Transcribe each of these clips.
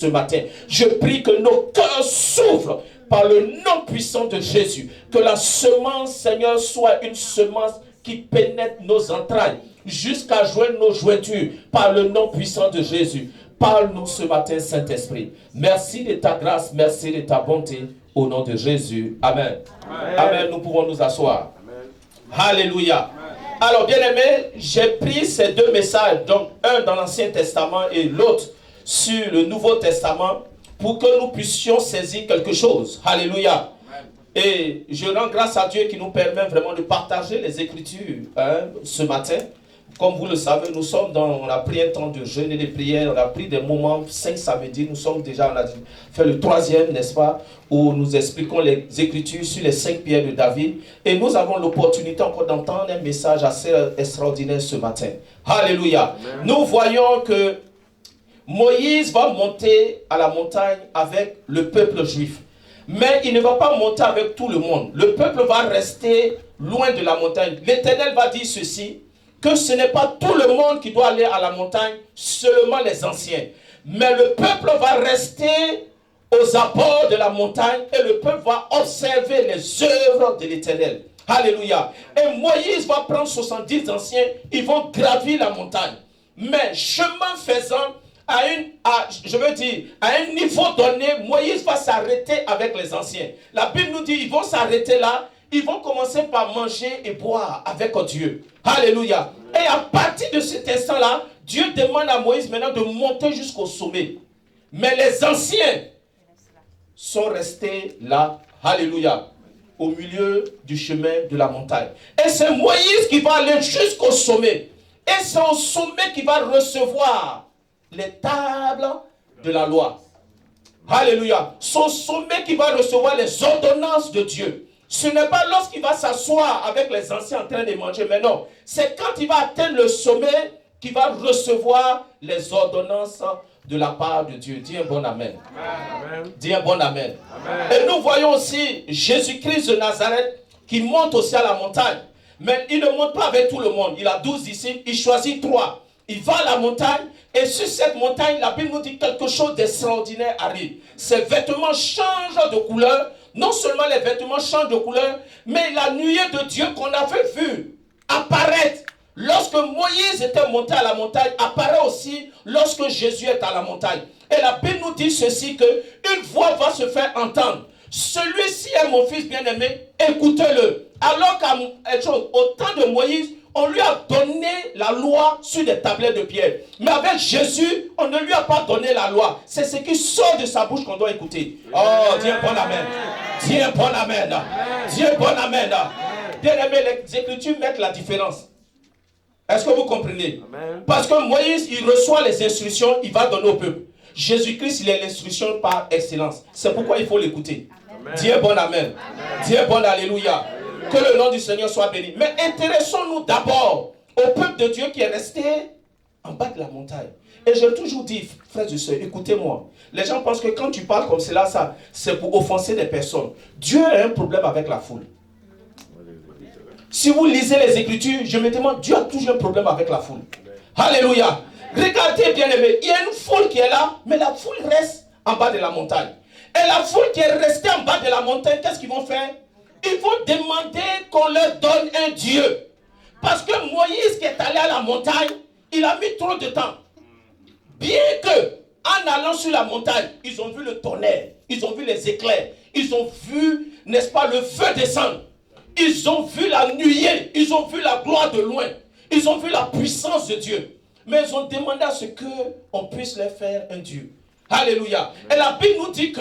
ce matin. Je prie que nos cœurs s'ouvrent par le nom puissant de Jésus. Que la semence, Seigneur, soit une semence qui pénètre nos entrailles jusqu'à joindre nos jointures par le nom puissant de Jésus. Parle-nous ce matin, Saint-Esprit. Merci de ta grâce, merci de ta bonté. Au nom de Jésus. Amen. Amen. Amen. Nous pouvons nous asseoir. Amen. Alléluia. Amen. Alors, bien-aimés, j'ai pris ces deux messages, donc un dans l'Ancien Testament et l'autre sur le Nouveau Testament, pour que nous puissions saisir quelque chose. Alléluia. Amen. Et je rends grâce à Dieu qui nous permet vraiment de partager les Écritures ce matin. Comme vous le savez, on a pris un temps de jeûne et de prière, on a pris des moments 5 samedis, on a fait le 3e, n'est-ce pas, où nous expliquons les Écritures sur les 5 pierres de David. Et nous avons l'opportunité encore d'entendre un message assez extraordinaire ce matin. Alléluia. Amen. Nous voyons que Moïse va monter à la montagne avec le peuple juif. Mais il ne va pas monter avec tout le monde. Le peuple va rester loin de la montagne. L'Éternel va dire ceci, que ce n'est pas tout le monde qui doit aller à la montagne, seulement les anciens. Mais le peuple va rester aux abords de la montagne et le peuple va observer les œuvres de l'Éternel. Alléluia. Et Moïse va prendre 70 anciens, ils vont gravir la montagne. Mais chemin faisant, à un niveau donné, Moïse va s'arrêter avec les anciens. La Bible nous dit ils vont s'arrêter là. Ils vont commencer par manger et boire avec Dieu. Alléluia. Et à partir de cet instant-là, Dieu demande à Moïse maintenant de monter jusqu'au sommet. Mais les anciens sont restés là. Alléluia. Au milieu du chemin de la montagne. Et c'est Moïse qui va aller jusqu'au sommet. Et c'est au sommet qu'il va recevoir les tables de la loi. Alléluia. C'est au sommet qu'il va recevoir les ordonnances de Dieu. Ce n'est pas lorsqu'il va s'asseoir avec les anciens en train de manger, mais non. C'est quand il va atteindre le sommet qu'il va recevoir les ordonnances de la part de Dieu. Dis un bon amen. Amen. Dis un bon amen. Amen. Et nous voyons aussi Jésus-Christ de Nazareth qui monte aussi à la montagne. Mais il ne monte pas avec tout le monde. Il a 12 disciples, il choisit 3. Il va à la montagne et sur cette montagne, la Bible nous dit quelque chose d'extraordinaire arrive. Ses vêtements changent de couleur. Non seulement les vêtements changent de couleur, mais la nuée de Dieu qu'on avait vue apparaître lorsque Moïse était monté à la montagne, apparaît aussi lorsque Jésus est à la montagne. Et la Bible nous dit ceci, qu'une voix va se faire entendre. Celui-ci est mon fils bien-aimé, écoutez-le. Alors qu'au temps de Moïse, on lui a donné la loi sur des tablettes de pierre. Mais avec Jésus, on ne lui a pas donné la loi. C'est ce qui sort de sa bouche qu'on doit écouter. Oh, dis un bon amen. Dis un bon amen. Dis un bon amen. Bien aimé, les Écritures mettent la différence. Est-ce que vous comprenez? Amen. Parce que Moïse, il reçoit les instructions, il va donner au peuple. Jésus-Christ, il est l'instruction par excellence. C'est pourquoi il faut l'écouter. Dis un bon amen. Dis un bon alléluia. Que le nom du Seigneur soit béni. Mais intéressons-nous d'abord au peuple de Dieu qui est resté en bas de la montagne. Et j'ai toujours dit, frères et sœurs, écoutez-moi. Les gens pensent que quand tu parles comme cela, c'est pour offenser des personnes. Dieu a un problème avec la foule. Si vous lisez les Écritures, je me demande, Dieu a toujours un problème avec la foule. Alléluia. Regardez bien aimé, il y a une foule qui est là, mais la foule reste en bas de la montagne. Et la foule qui est restée en bas de la montagne, qu'est-ce qu'ils vont faire? Ils vont demander qu'on leur donne un Dieu. Parce que Moïse qui est allé à la montagne, il a mis trop de temps. Bien que, en allant sur la montagne, ils ont vu le tonnerre, ils ont vu les éclairs, ils ont vu, n'est-ce pas, le feu descendre. Ils ont vu la nuée, ils ont vu la gloire de loin. Ils ont vu la puissance de Dieu. Mais ils ont demandé à ce qu'on puisse leur faire un Dieu. Alléluia. Et la Bible nous dit que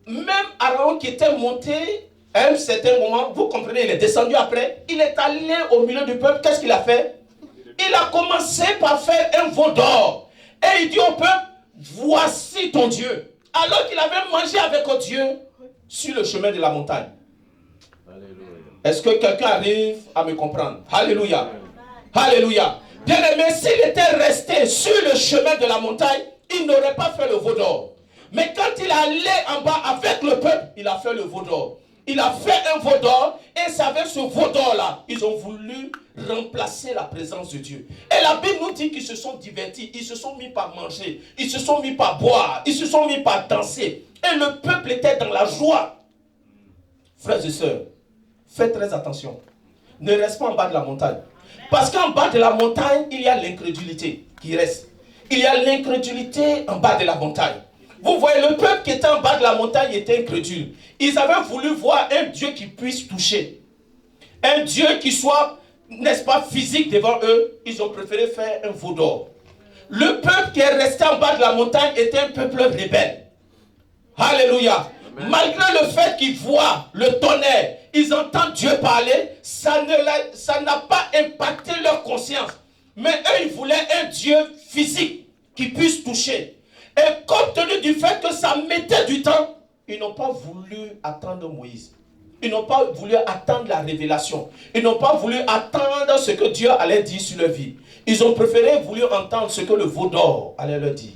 même Aaron qui était monté à un certain moment, vous comprenez, il est descendu après, il est allé au milieu du peuple, qu'est-ce qu'il a fait? Il a commencé par faire un veau d'or. Et il dit au peuple, voici ton Dieu. Alors qu'il avait mangé avec Dieu sur le chemin de la montagne. Est-ce que quelqu'un arrive à me comprendre? Alléluia. Alléluia. Bien aimé, s'il était resté sur le chemin de la montagne, il n'aurait pas fait le veau d'or. Mais quand il est allé en bas avec le peuple, il a fait le veau d'or. Il a fait un veau d'or et c'est avec ce veau d'or-là, ils ont voulu remplacer la présence de Dieu. Et la Bible nous dit qu'ils se sont divertis, ils se sont mis par manger, ils se sont mis par boire, ils se sont mis par danser. Et le peuple était dans la joie. Frères et sœurs, faites très attention. Ne reste pas en bas de la montagne. Parce qu'en bas de la montagne, il y a l'incrédulité qui reste. Il y a l'incrédulité en bas de la montagne. Vous voyez, le peuple qui était en bas de la montagne était incrédule. Ils avaient voulu voir un Dieu qui puisse toucher. Un Dieu qui soit, n'est-ce pas, physique devant eux. Ils ont préféré faire un veau d'or. Le peuple qui est resté en bas de la montagne était un peuple rebelle. Alléluia. Amen. Malgré le fait qu'ils voient le tonnerre, ils entendent Dieu parler, ça n'a pas impacté leur conscience. Mais eux, ils voulaient un Dieu physique qui puisse toucher. Et compte tenu du fait que ça mettait du temps, ils n'ont pas voulu attendre Moïse. Ils n'ont pas voulu attendre la révélation. Ils n'ont pas voulu attendre ce que Dieu allait dire sur leur vie. Ils ont préféré voulu entendre ce que le veau d'or allait leur dire.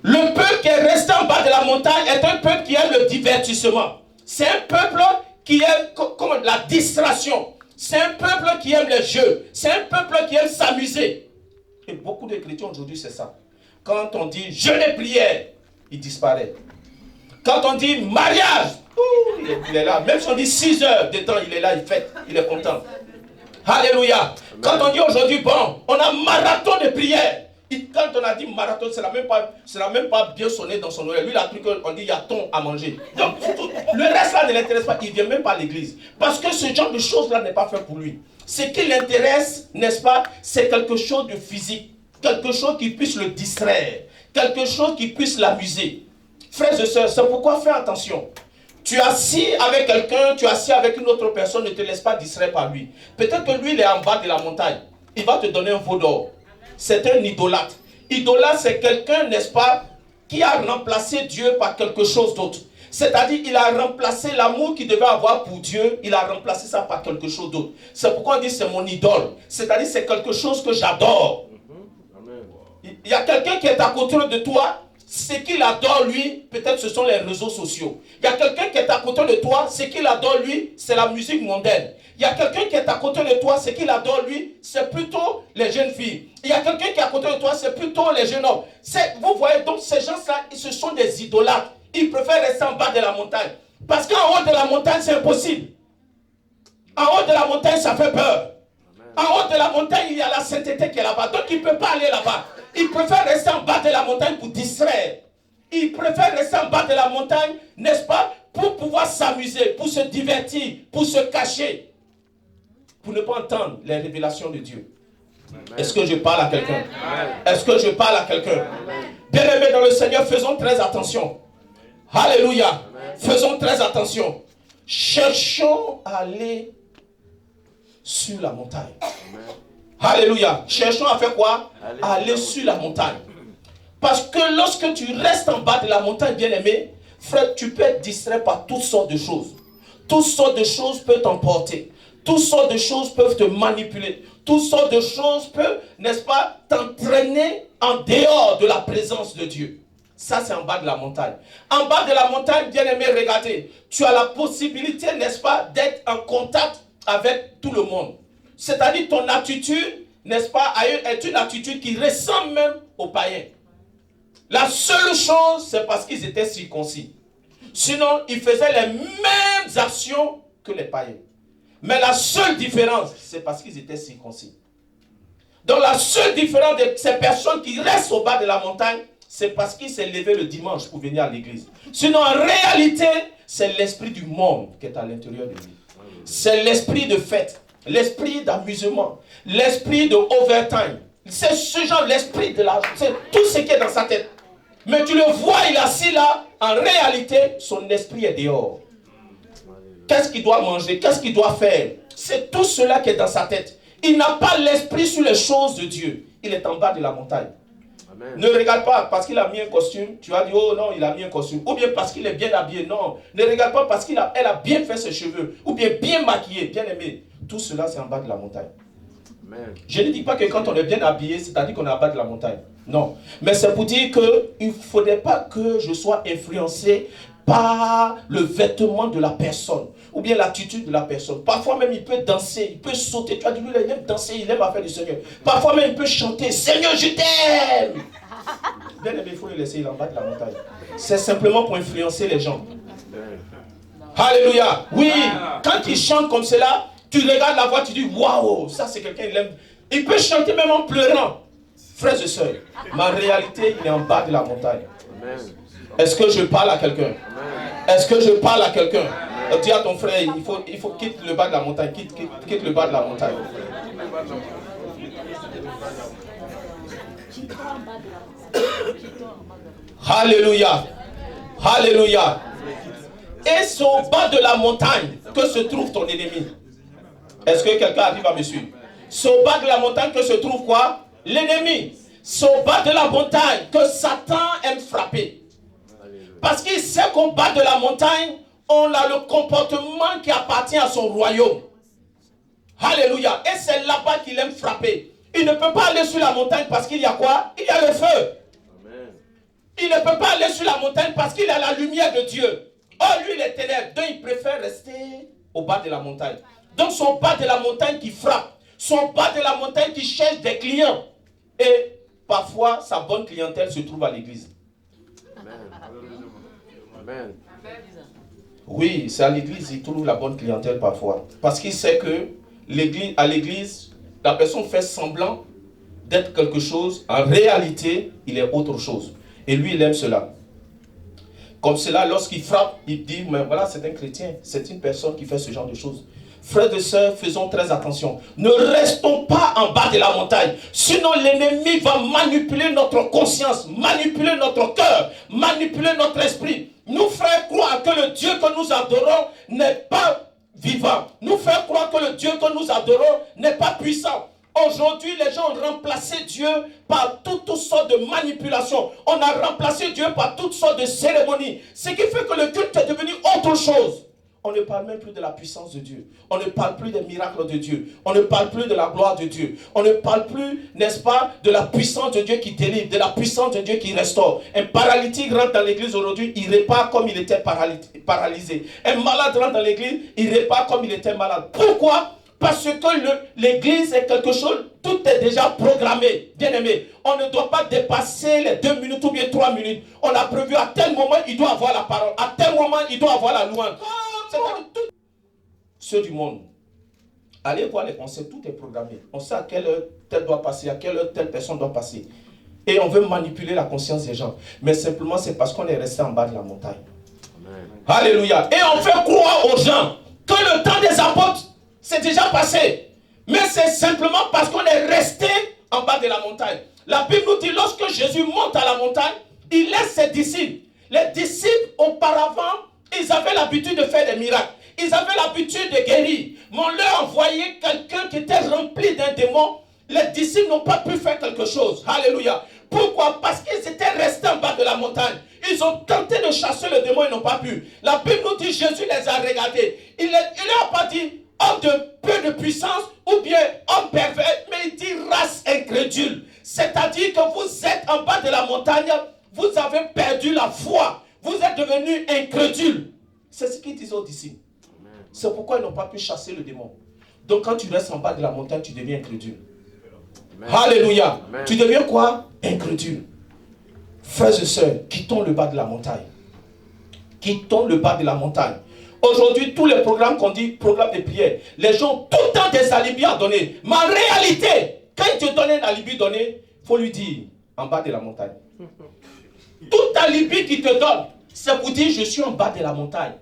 Le peuple qui est resté en bas de la montagne est un peuple qui aime le divertissement. C'est un peuple qui aime comme la distraction. C'est un peuple qui aime les jeux. C'est un peuple qui aime s'amuser. Et beaucoup de chrétiens aujourd'hui, c'est ça. Quand on dit jeûne et prière, il disparaît. Quand on dit mariage, il est là. Même si on dit 6 heures de temps, il est là, il fête, il est content. Alléluia. Quand on dit aujourd'hui, bon, on a marathon de prière. Quand on a dit marathon, ça n'a même pas bien sonné dans son oreille. Lui, il a cru qu'on dit il y a thon à manger. Donc, le reste là ne l'intéresse pas. Il ne vient même pas à l'église. Parce que ce genre de choses-là n'est pas fait pour lui. Ce qui l'intéresse, n'est-ce pas, c'est quelque chose de physique. Quelque chose qui puisse le distraire. Quelque chose qui puisse l'amuser. Frères et sœurs, c'est pourquoi fais attention. Tu es assis avec quelqu'un, tu es assis avec une autre personne, ne te laisse pas distraire par lui. Peut-être que lui, il est en bas de la montagne. Il va te donner un veau d'or. C'est un idolâtre. Idolâtre, c'est quelqu'un, n'est-ce pas, qui a remplacé Dieu par quelque chose d'autre. C'est-à-dire, il a remplacé l'amour qu'il devait avoir pour Dieu, il a remplacé ça par quelque chose d'autre. C'est pourquoi on dit c'est mon idole. C'est-à-dire, c'est quelque chose que j'adore. Il y a quelqu'un qui est à côté de toi, ce qu'il adore lui, peut-être ce sont les réseaux sociaux. Il y a quelqu'un qui est à côté de toi, ce qu'il adore lui, c'est la musique mondaine. Il y a quelqu'un qui est à côté de toi, ce qu'il adore lui, c'est plutôt les jeunes filles. Il y a quelqu'un qui est à côté de toi, c'est plutôt les jeunes hommes. Vous voyez, donc ces gens-là, ce sont des idolâtres. Ils préfèrent rester en bas de la montagne. Parce qu'en haut de la montagne, c'est impossible. En haut de la montagne, ça fait peur. En haut de la montagne, il y a la sainteté qui est là-bas. Donc, il ne peut pas aller là-bas. Il préfère rester en bas de la montagne pour distraire. Il préfère rester en bas de la montagne, n'est-ce pas, pour pouvoir s'amuser, pour se divertir, pour se cacher, pour ne pas entendre les révélations de Dieu. Est-ce que je parle à quelqu'un? Est-ce que je parle à quelqu'un? Bien-aimés dans le Seigneur, faisons très attention. Alléluia. Faisons très attention. Cherchons à aller sur la montagne. Alléluia. Cherchons à faire quoi? À aller sur la montagne. Parce que lorsque tu restes en bas de la montagne, bien-aimé, frère, tu peux être distrait par toutes sortes de choses. Toutes sortes de choses peuvent t'emporter. Toutes sortes de choses peuvent te manipuler. Toutes sortes de choses peuvent, n'est-ce pas, t'entraîner en dehors de la présence de Dieu. Ça, c'est en bas de la montagne. En bas de la montagne, bien-aimé, regardez, tu as la possibilité, n'est-ce pas, d'être en contact avec tout le monde. C'est-à-dire ton attitude, n'est-ce pas, est une attitude qui ressemble même aux païens. La seule chose, c'est parce qu'ils étaient circoncis. Sinon, ils faisaient les mêmes actions que les païens. Mais la seule différence, c'est parce qu'ils étaient circoncis. Donc la seule différence de ces personnes qui restent au bas de la montagne, c'est parce qu'il s'est levé le dimanche pour venir à l'église. Sinon, en réalité, c'est l'esprit du monde qui est à l'intérieur de lui. C'est l'esprit de fête, l'esprit d'amusement, l'esprit de overtime. C'est ce genre, l'esprit de l'argent. C'est tout ce qui est dans sa tête. Mais tu le vois, il est assis là. En réalité, son esprit est dehors. Qu'est-ce qu'il doit manger? Qu'est-ce qu'il doit faire? C'est tout cela qui est dans sa tête. Il n'a pas l'esprit sur les choses de Dieu. Il est en bas de la montagne. Amen. Ne regarde pas parce qu'il a mis un costume. Tu vas dire, oh non, il a mis un costume. Ou bien parce qu'il est bien habillé. Non. Ne regarde pas parce qu'elle a bien fait ses cheveux. Ou bien maquillé, bien aimé. Tout cela, c'est en bas de la montagne. Amen. Je ne dis pas que quand on est bien habillé, c'est-à-dire qu'on est en bas de la montagne. Non. Mais c'est pour dire qu'il ne faudrait pas que je sois influencé par le vêtement de la personne, ou bien l'attitude de la personne. Parfois même, il peut danser, il peut sauter. Tu as dit, lui, il aime danser, il aime affaire du Seigneur. Parfois même, il peut chanter, Seigneur, je t'aime. Bien aimé, il faut le laisser, il est en bas de la montagne. C'est simplement pour influencer les gens. Alléluia. Oui, quand il chante comme cela, tu regardes la voix, tu dis, waouh, ça c'est quelqu'un, il aime. Il peut chanter même en pleurant. Frères et sœurs, ma réalité, il est en bas de la montagne. Est-ce que je parle à quelqu'un? Est-ce que je parle à quelqu'un? Dis à ton frère, il faut quitter le bas de la montagne. Quitte le bas de la montagne. Alléluia. Alléluia. Et c'est au bas de la montagne que se trouve ton ennemi. Est-ce que quelqu'un arrive à me suivre? C'est au bas de la montagne que se trouve quoi? L'ennemi. C'est au bas de la montagne que Satan aime frapper. Parce qu'il sait qu'au bas de la montagne, on a le comportement qui appartient à son royaume. Alléluia. Et c'est là-bas qu'il aime frapper. Il ne peut pas aller sur la montagne parce qu'il y a quoi? Il y a le feu. Il ne peut pas aller sur la montagne parce qu'il y a la lumière de Dieu. Oh, lui, il est ténèbres. Donc, il préfère rester au bas de la montagne. Donc, son bas de la montagne qui frappe. Son bas de la montagne qui cherche des clients. Et parfois, sa bonne clientèle se trouve à l'église. Amen. Oui, c'est à l'église qu'il trouve la bonne clientèle parfois. Parce qu'il sait que à l'église, la personne fait semblant d'être quelque chose. En réalité, il est autre chose. Et lui, il aime cela. Comme cela, lorsqu'il frappe, il dit, mais voilà, c'est un chrétien. C'est une personne qui fait ce genre de choses. Frères et sœurs, faisons très attention. Ne restons pas en bas de la montagne. Sinon, l'ennemi va manipuler notre conscience, manipuler notre cœur, manipuler notre esprit. Nous faire croire que le Dieu que nous adorons n'est pas vivant. Nous faire croire que le Dieu que nous adorons n'est pas puissant. Aujourd'hui, les gens ont remplacé Dieu par toutes sortes de manipulations. On a remplacé Dieu par toutes sortes de cérémonies. Ce qui fait que le culte est devenu autre chose. On ne parle même plus de la puissance de Dieu. On ne parle plus des miracles de Dieu. On ne parle plus de la gloire de Dieu. On ne parle plus, n'est-ce pas, de la puissance de Dieu qui délivre, de la puissance de Dieu qui restaure. Un paralytique rentre dans l'église aujourd'hui, il répare comme il était paralysé. Un malade rentre dans l'église, il répare comme il était malade. Pourquoi? Parce que l'église est quelque chose, tout est déjà programmé. Bien aimé, on ne doit pas dépasser les 2 minutes ou bien 3 minutes. On a prévu à tel moment, il doit avoir la parole. À tel moment, il doit avoir la louange. C'est-à-dire tout. Ceux du monde, allez voir les concerts, tout est programmé. On sait à quelle heure tel doit passer, à quelle heure telle personne doit passer. Et on veut manipuler la conscience des gens. Mais simplement, c'est parce qu'on est resté en bas de la montagne. Amen. Alléluia. Et on fait croire aux gens que le temps des apôtres, c'est déjà passé. Mais c'est simplement parce qu'on est resté en bas de la montagne. La Bible nous dit, lorsque Jésus monte à la montagne, il laisse ses disciples. Les disciples, auparavant, ils avaient l'habitude de faire des miracles. Ils avaient l'habitude de guérir. Mais on leur envoyait quelqu'un qui était rempli d'un démon. Les disciples n'ont pas pu faire quelque chose. Alléluia. Pourquoi? Parce qu'ils étaient restés en bas de la montagne. Ils ont tenté de chasser le démon, ils n'ont pas pu. La Bible nous dit, Jésus les a regardés. Il leur a pas dit, homme de peu de puissance ou bien homme pervers, mais il dit race incrédule. C'est-à-dire que vous êtes en bas de la montagne, vous avez perdu la foi. Vous êtes devenus incrédules. C'est ce qu'ils disent aux disciples. C'est pourquoi ils n'ont pas pu chasser le démon. Donc quand tu restes en bas de la montagne, tu deviens incrédule. Amen. Alléluia. Amen. Tu deviens quoi? Incrédule. Frères et sœurs, quittons le bas de la montagne. Quittons le bas de la montagne. Aujourd'hui, tous les programmes qu'on dit, programmes de prière, les gens ont tout le temps des alibis à donner. Mais en réalité, quand il te donne un alibi donné, il faut lui dire, en bas de la montagne. Tout alibi qu'il te donne, c'est pour dire, je suis en bas de la montagne.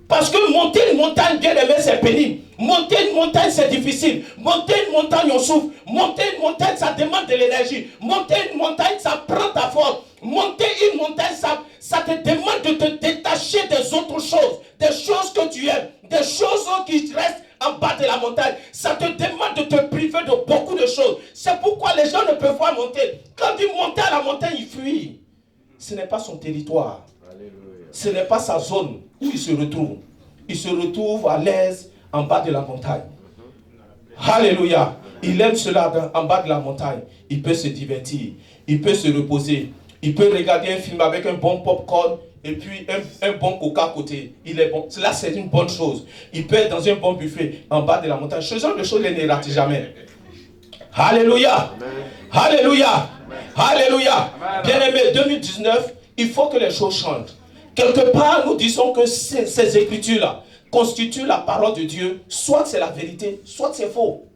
Parce que monter une montagne, bien aimé, c'est pénible. Monter une montagne, c'est difficile. Monter une montagne, on souffre. Monter une montagne, ça demande de l'énergie. Monter une montagne, ça prend ta force. Monter une montagne, ça te demande de te détacher des autres choses. Des choses que tu aimes. Des choses qui restent en bas de la montagne. Ça te demande de te priver de beaucoup de choses. C'est pourquoi les gens ne peuvent pas monter. Quand ils montent à la montagne, ils fuient. Ce n'est pas son territoire. Ce n'est pas sa zone où il se retrouve. Il se retrouve à l'aise en bas de la montagne. Alléluia. Il aime cela en bas de la montagne. Il peut se divertir. Il peut se reposer. Il peut regarder un film avec un bon popcorn. et puis un bon coca à côté, il est bon. Là, c'est une bonne chose. Il peut être dans un bon buffet en bas de la montagne. Ce genre de choses, il ne rate jamais. Alléluia. Alléluia. Alléluia. Bien-aimé, 2019, il faut que les choses changent. Quelque part, nous disons que ces écritures-là constituent la parole de Dieu. Soit c'est la vérité, soit c'est faux.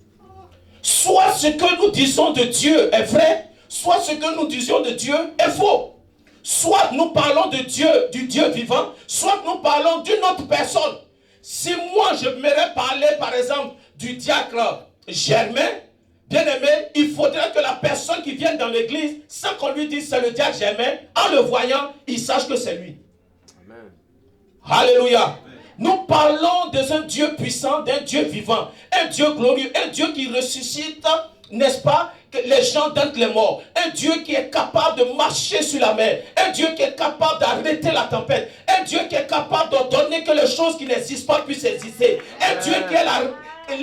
Soit ce que nous disons de Dieu est vrai, soit ce que nous disons de Dieu est faux. Soit nous parlons de Dieu, du Dieu vivant, soit nous parlons d'une autre personne. Si moi je m'aimerais parler par exemple du diacre Germain, bien aimé, il faudrait que la personne qui vienne dans l'église, sans qu'on lui dise c'est le diacre Germain, en le voyant, il sache que c'est lui. Amen. Alléluia. Nous parlons d'un Dieu puissant, d'un Dieu vivant, un Dieu glorieux, un Dieu qui ressuscite, n'est-ce pas, que les gens d'entre les morts, un Dieu qui est capable de marcher sur la mer, un Dieu qui est capable d'arrêter la tempête, un Dieu qui est capable d'ordonner que les choses qui n'existent pas puissent exister, un Dieu qui est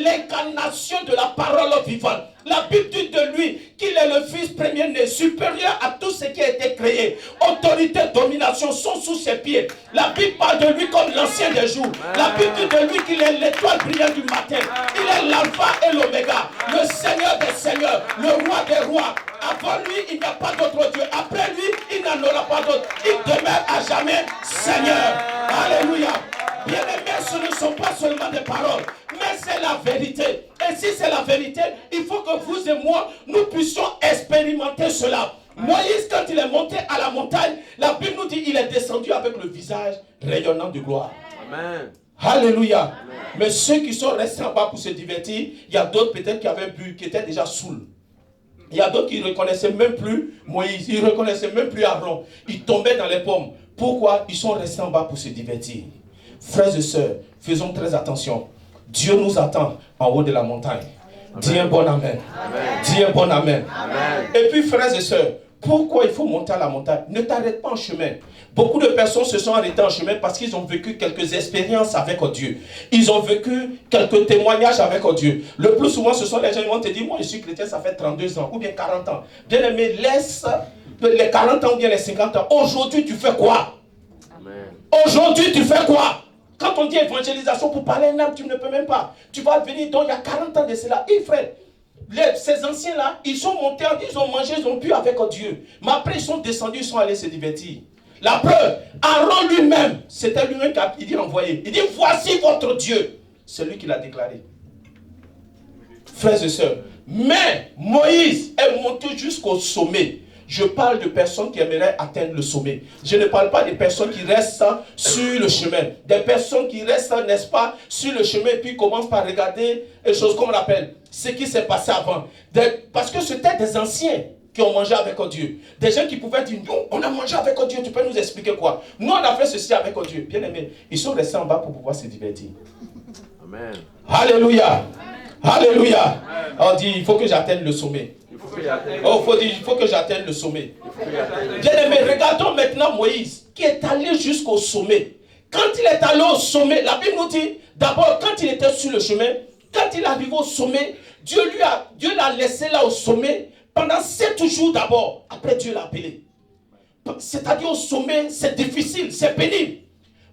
l'incarnation de la parole vivante. La Bible dit de lui qu'il est le fils premier-né, supérieur à tout ce qui a été créé. Autorité, domination sont sous ses pieds. La Bible parle de lui comme l'ancien des jours. La Bible dit de lui qu'il est l'étoile brillante du matin. Il est l'alpha et l'oméga, le Seigneur des seigneurs, le roi des rois. Avant lui, il n'y a pas d'autre Dieu. Après lui, il n'en aura pas d'autre. Il demeure à jamais Seigneur. Alléluia. Bien-aimés, ce ne sont pas seulement des paroles, mais c'est la vérité. Et si c'est la vérité, il faut que vous et moi, nous puissions expérimenter cela. Moïse, quand il est monté à la montagne, la Bible nous dit qu'il est descendu avec le visage rayonnant de gloire. Amen. Alléluia. Amen. Mais ceux qui sont restés en bas pour se divertir, il y a d'autres peut-être qui avaient bu, qui étaient déjà saouls. Il y a d'autres qui ne reconnaissaient même plus Moïse, ils ne reconnaissaient même plus Aaron. Ils tombaient dans les pommes. Pourquoi? Ils sont restés en bas pour se divertir. Frères et sœurs, faisons très attention. Dieu nous attend en haut de la montagne. Amen. Dis un bon amen. Amen. Dis un bon amen. Amen. Et puis frères et sœurs, pourquoi il faut monter à la montagne? Ne t'arrête pas en chemin. Beaucoup de personnes se sont arrêtées en chemin parce qu'ils ont vécu quelques expériences avec Dieu. Ils ont vécu quelques témoignages avec Dieu. Le plus souvent, ce sont les gens qui vont te dire, moi je suis chrétien, ça fait 32 ans ou bien 40 ans. Bien aimé, laisse les 40 ans ou bien les 50 ans. Aujourd'hui, tu fais quoi? Amen. Aujourd'hui, tu fais quoi? Quand on dit évangélisation pour parler un âme, tu ne peux même pas. Tu vas venir, donc il y a 40 ans de cela. Et frère, ces anciens-là, ils sont montés, ils ont mangé, ils ont bu avec Dieu. Mais après, ils sont descendus, ils sont allés se divertir. La preuve, Aaron lui-même, c'était lui-même qui a dit envoyé. Il dit, voici votre Dieu. C'est lui qui l'a déclaré. Frères et sœurs, mais Moïse est monté jusqu'au sommet. Je parle de personnes qui aimeraient atteindre le sommet. Je ne parle pas des personnes qui restent sur le chemin. Des personnes qui restent, n'est-ce pas, sur le chemin et puis commencent par regarder les choses comme on l'appelle, ce qui s'est passé avant. Parce que c'était des anciens qui ont mangé avec Dieu. Des gens qui pouvaient dire, nous, on a mangé avec Dieu, tu peux nous expliquer quoi? Nous, on a fait ceci avec Dieu. Bien aimé, ils sont restés en bas pour pouvoir se divertir. Amen. Alléluia. Alléluia. On dit, il faut que j'atteigne le sommet. Il faut que j'atteigne le sommet. Bien aimé, regardons maintenant Moïse qui est allé jusqu'au sommet. Quand il est allé au sommet, la Bible nous dit, d'abord, quand il était sur le chemin, quand il arrive au sommet, Dieu l'a laissé là au sommet pendant 7 jours d'abord. Après, Dieu l'a appelé. C'est-à-dire au sommet, c'est difficile, c'est pénible.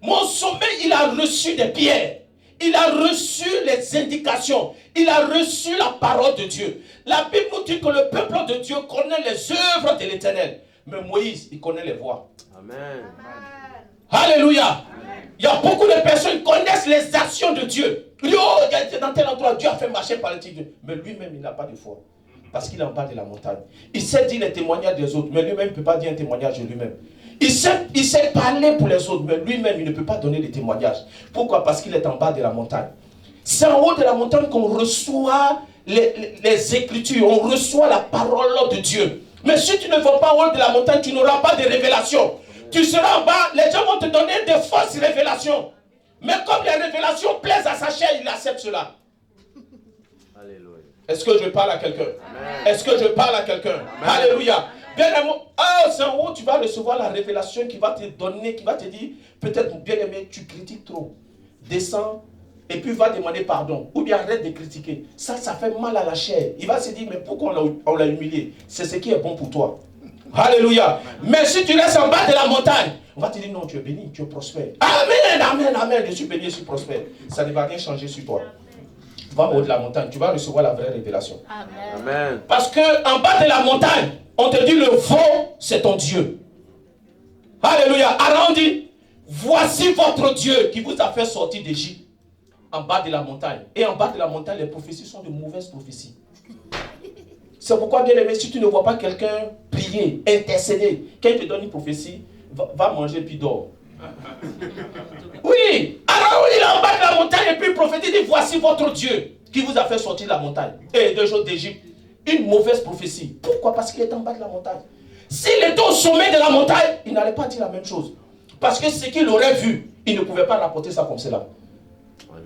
Mon sommet, il a reçu des pierres. Il a reçu les indications. Il a reçu la parole de Dieu. La Bible nous dit que le peuple de Dieu connaît les œuvres de l'Éternel. Mais Moïse, il connaît les voies. Amen. Alléluia. Amen. Il y a beaucoup de personnes qui connaissent les actions de Dieu. Il dit, oh, dans tel endroit, Dieu a fait marcher par le Dieu. Mais lui-même, il n'a pas de foi. Parce qu'il est en bas de la montagne. Il sait dire les témoignages des autres, mais lui-même ne peut pas dire un témoignage de lui-même. Il sait parler pour les autres, mais lui-même, il ne peut pas donner des témoignages. Pourquoi? Parce qu'il est en bas de la montagne. C'est en haut de la montagne qu'on reçoit les Écritures, on reçoit la parole de Dieu. Mais si tu ne vas pas en haut de la montagne, tu n'auras pas de révélation. Tu seras en bas, les gens vont te donner de fausses révélations. Mais comme les révélations plaisent à sa chair, il accepte cela. Alléluia. Est-ce que je parle à quelqu'un? Est-ce que je parle à quelqu'un? Alléluia. Bien aimé, c'est en haut, tu vas recevoir la révélation qui va te donner, qui va te dire, peut-être bien aimé, tu critiques trop. Descends et puis va demander pardon. Ou bien arrête de critiquer. Ça fait mal à la chair. Il va se dire, mais pourquoi on l'a humilié? C'est ce qui est bon pour toi. Alléluia. Mais si tu restes en bas de la montagne, On va te dire non, tu es béni, tu es prospère. Amen, amen, amen, je suis béni, je suis prospère. Ça ne va rien changer sur toi. Va au haut de la montagne, tu vas recevoir la vraie révélation. Amen. Parce qu'en bas de la montagne, on te dit le veau, c'est ton Dieu. Alléluia. Alors on dit, voici votre Dieu qui vous a fait sortir d'Égypte. En bas de la montagne. Et en bas de la montagne, les prophéties sont de mauvaises prophéties. C'est pourquoi, bien aimé, si tu ne vois pas quelqu'un prier, intercéder, quand il te donne une prophétie, va manger puis dors. Oui. Alors il est en bas de la montagne et puis le prophète dit, voici votre Dieu qui vous a fait sortir de la montagne. Et deux jours d'Égypte. Une mauvaise prophétie. Pourquoi? Parce qu'il est en bas de la montagne. S'il était au sommet de la montagne, il n'allait pas dire la même chose. Parce que ce qu'il aurait vu, il ne pouvait pas rapporter ça comme cela.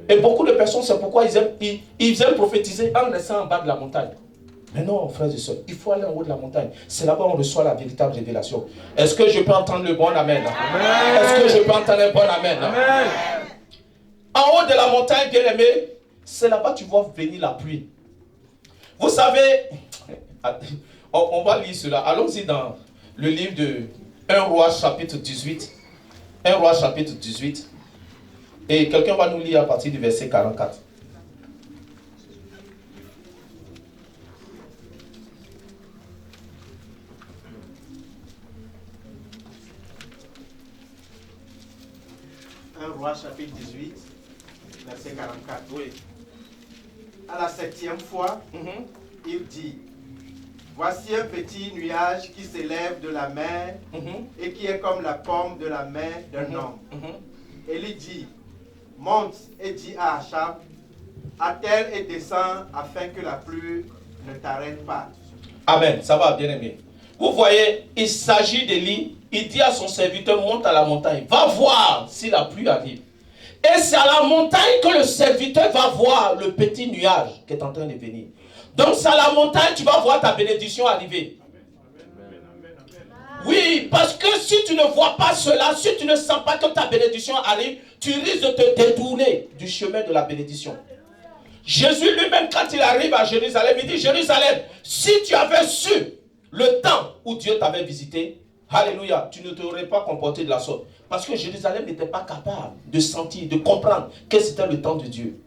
Et beaucoup de personnes, c'est pourquoi ils aiment prophétiser en restant en bas de la montagne. Mais non, frères et sœurs, il faut aller en haut de la montagne. C'est là-bas où on reçoit la véritable révélation. Est-ce que je peux entendre le bon amen? Amen. Est-ce que je peux entendre le bon amen? Amen. En haut de la montagne, bien aimé, c'est là-bas que tu vois venir la pluie. Vous savez, on va lire cela. Allons-y dans le livre de 1 Roi chapitre 18. 1 Roi chapitre 18. Et quelqu'un va nous lire à partir du verset 44. Un Roi chapitre 18, verset 44. Oui. À la 7e fois, il dit, voici un petit nuage qui s'élève de la mer et qui est comme la paume de la main d'un homme. Élie dit, monte et dis à Achab, attelle et descends afin que la pluie ne t'arrête pas. Amen, ça va, bien aimé. Vous voyez, il s'agit d'Élie. Il dit à son serviteur, monte à la montagne. Va voir si la pluie arrive. Et c'est à la montagne que le serviteur va voir le petit nuage qui est en train de venir. Donc c'est à la montagne que tu vas voir ta bénédiction arriver. Oui, parce que si tu ne vois pas cela, si tu ne sens pas que ta bénédiction arrive, tu risques de te détourner du chemin de la bénédiction. Jésus lui-même, quand il arrive à Jérusalem, il dit, Jérusalem, si tu avais su le temps où Dieu t'avait visité, alléluia, tu ne t'aurais pas comporté de la sorte. Parce que Jérusalem n'était pas capable de sentir, de comprendre que c'était le temps de Dieu.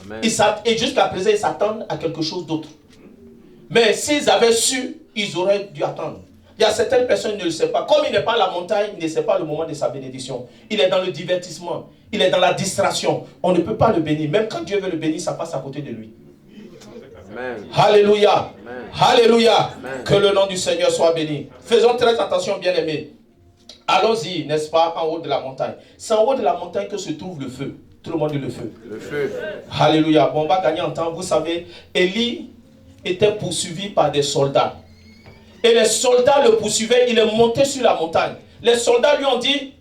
Amen. Et jusqu'à présent, ils s'attendent à quelque chose d'autre. Mais s'ils avaient su, ils auraient dû attendre. Il y a certaines personnes qui ne le savent pas. Comme il n'est pas à la montagne, il ne sait pas le moment de sa bénédiction. Il est dans le divertissement. Il est dans la distraction. On ne peut pas le bénir. Même quand Dieu veut le bénir, ça passe à côté de lui. Amen. Alléluia. Amen. Alléluia. Amen. Que le nom du Seigneur soit béni. Faisons très attention, bien-aimés. Allons-y, n'est-ce pas, en haut de la montagne. C'est en haut de la montagne que se trouve le feu. Tout le monde dit le feu. Le feu. Alléluia. Bon, on va gagner en temps. Vous savez, Élie était poursuivi par des soldats. Et les soldats le poursuivaient, il est monté sur la montagne. Les soldats lui ont dit,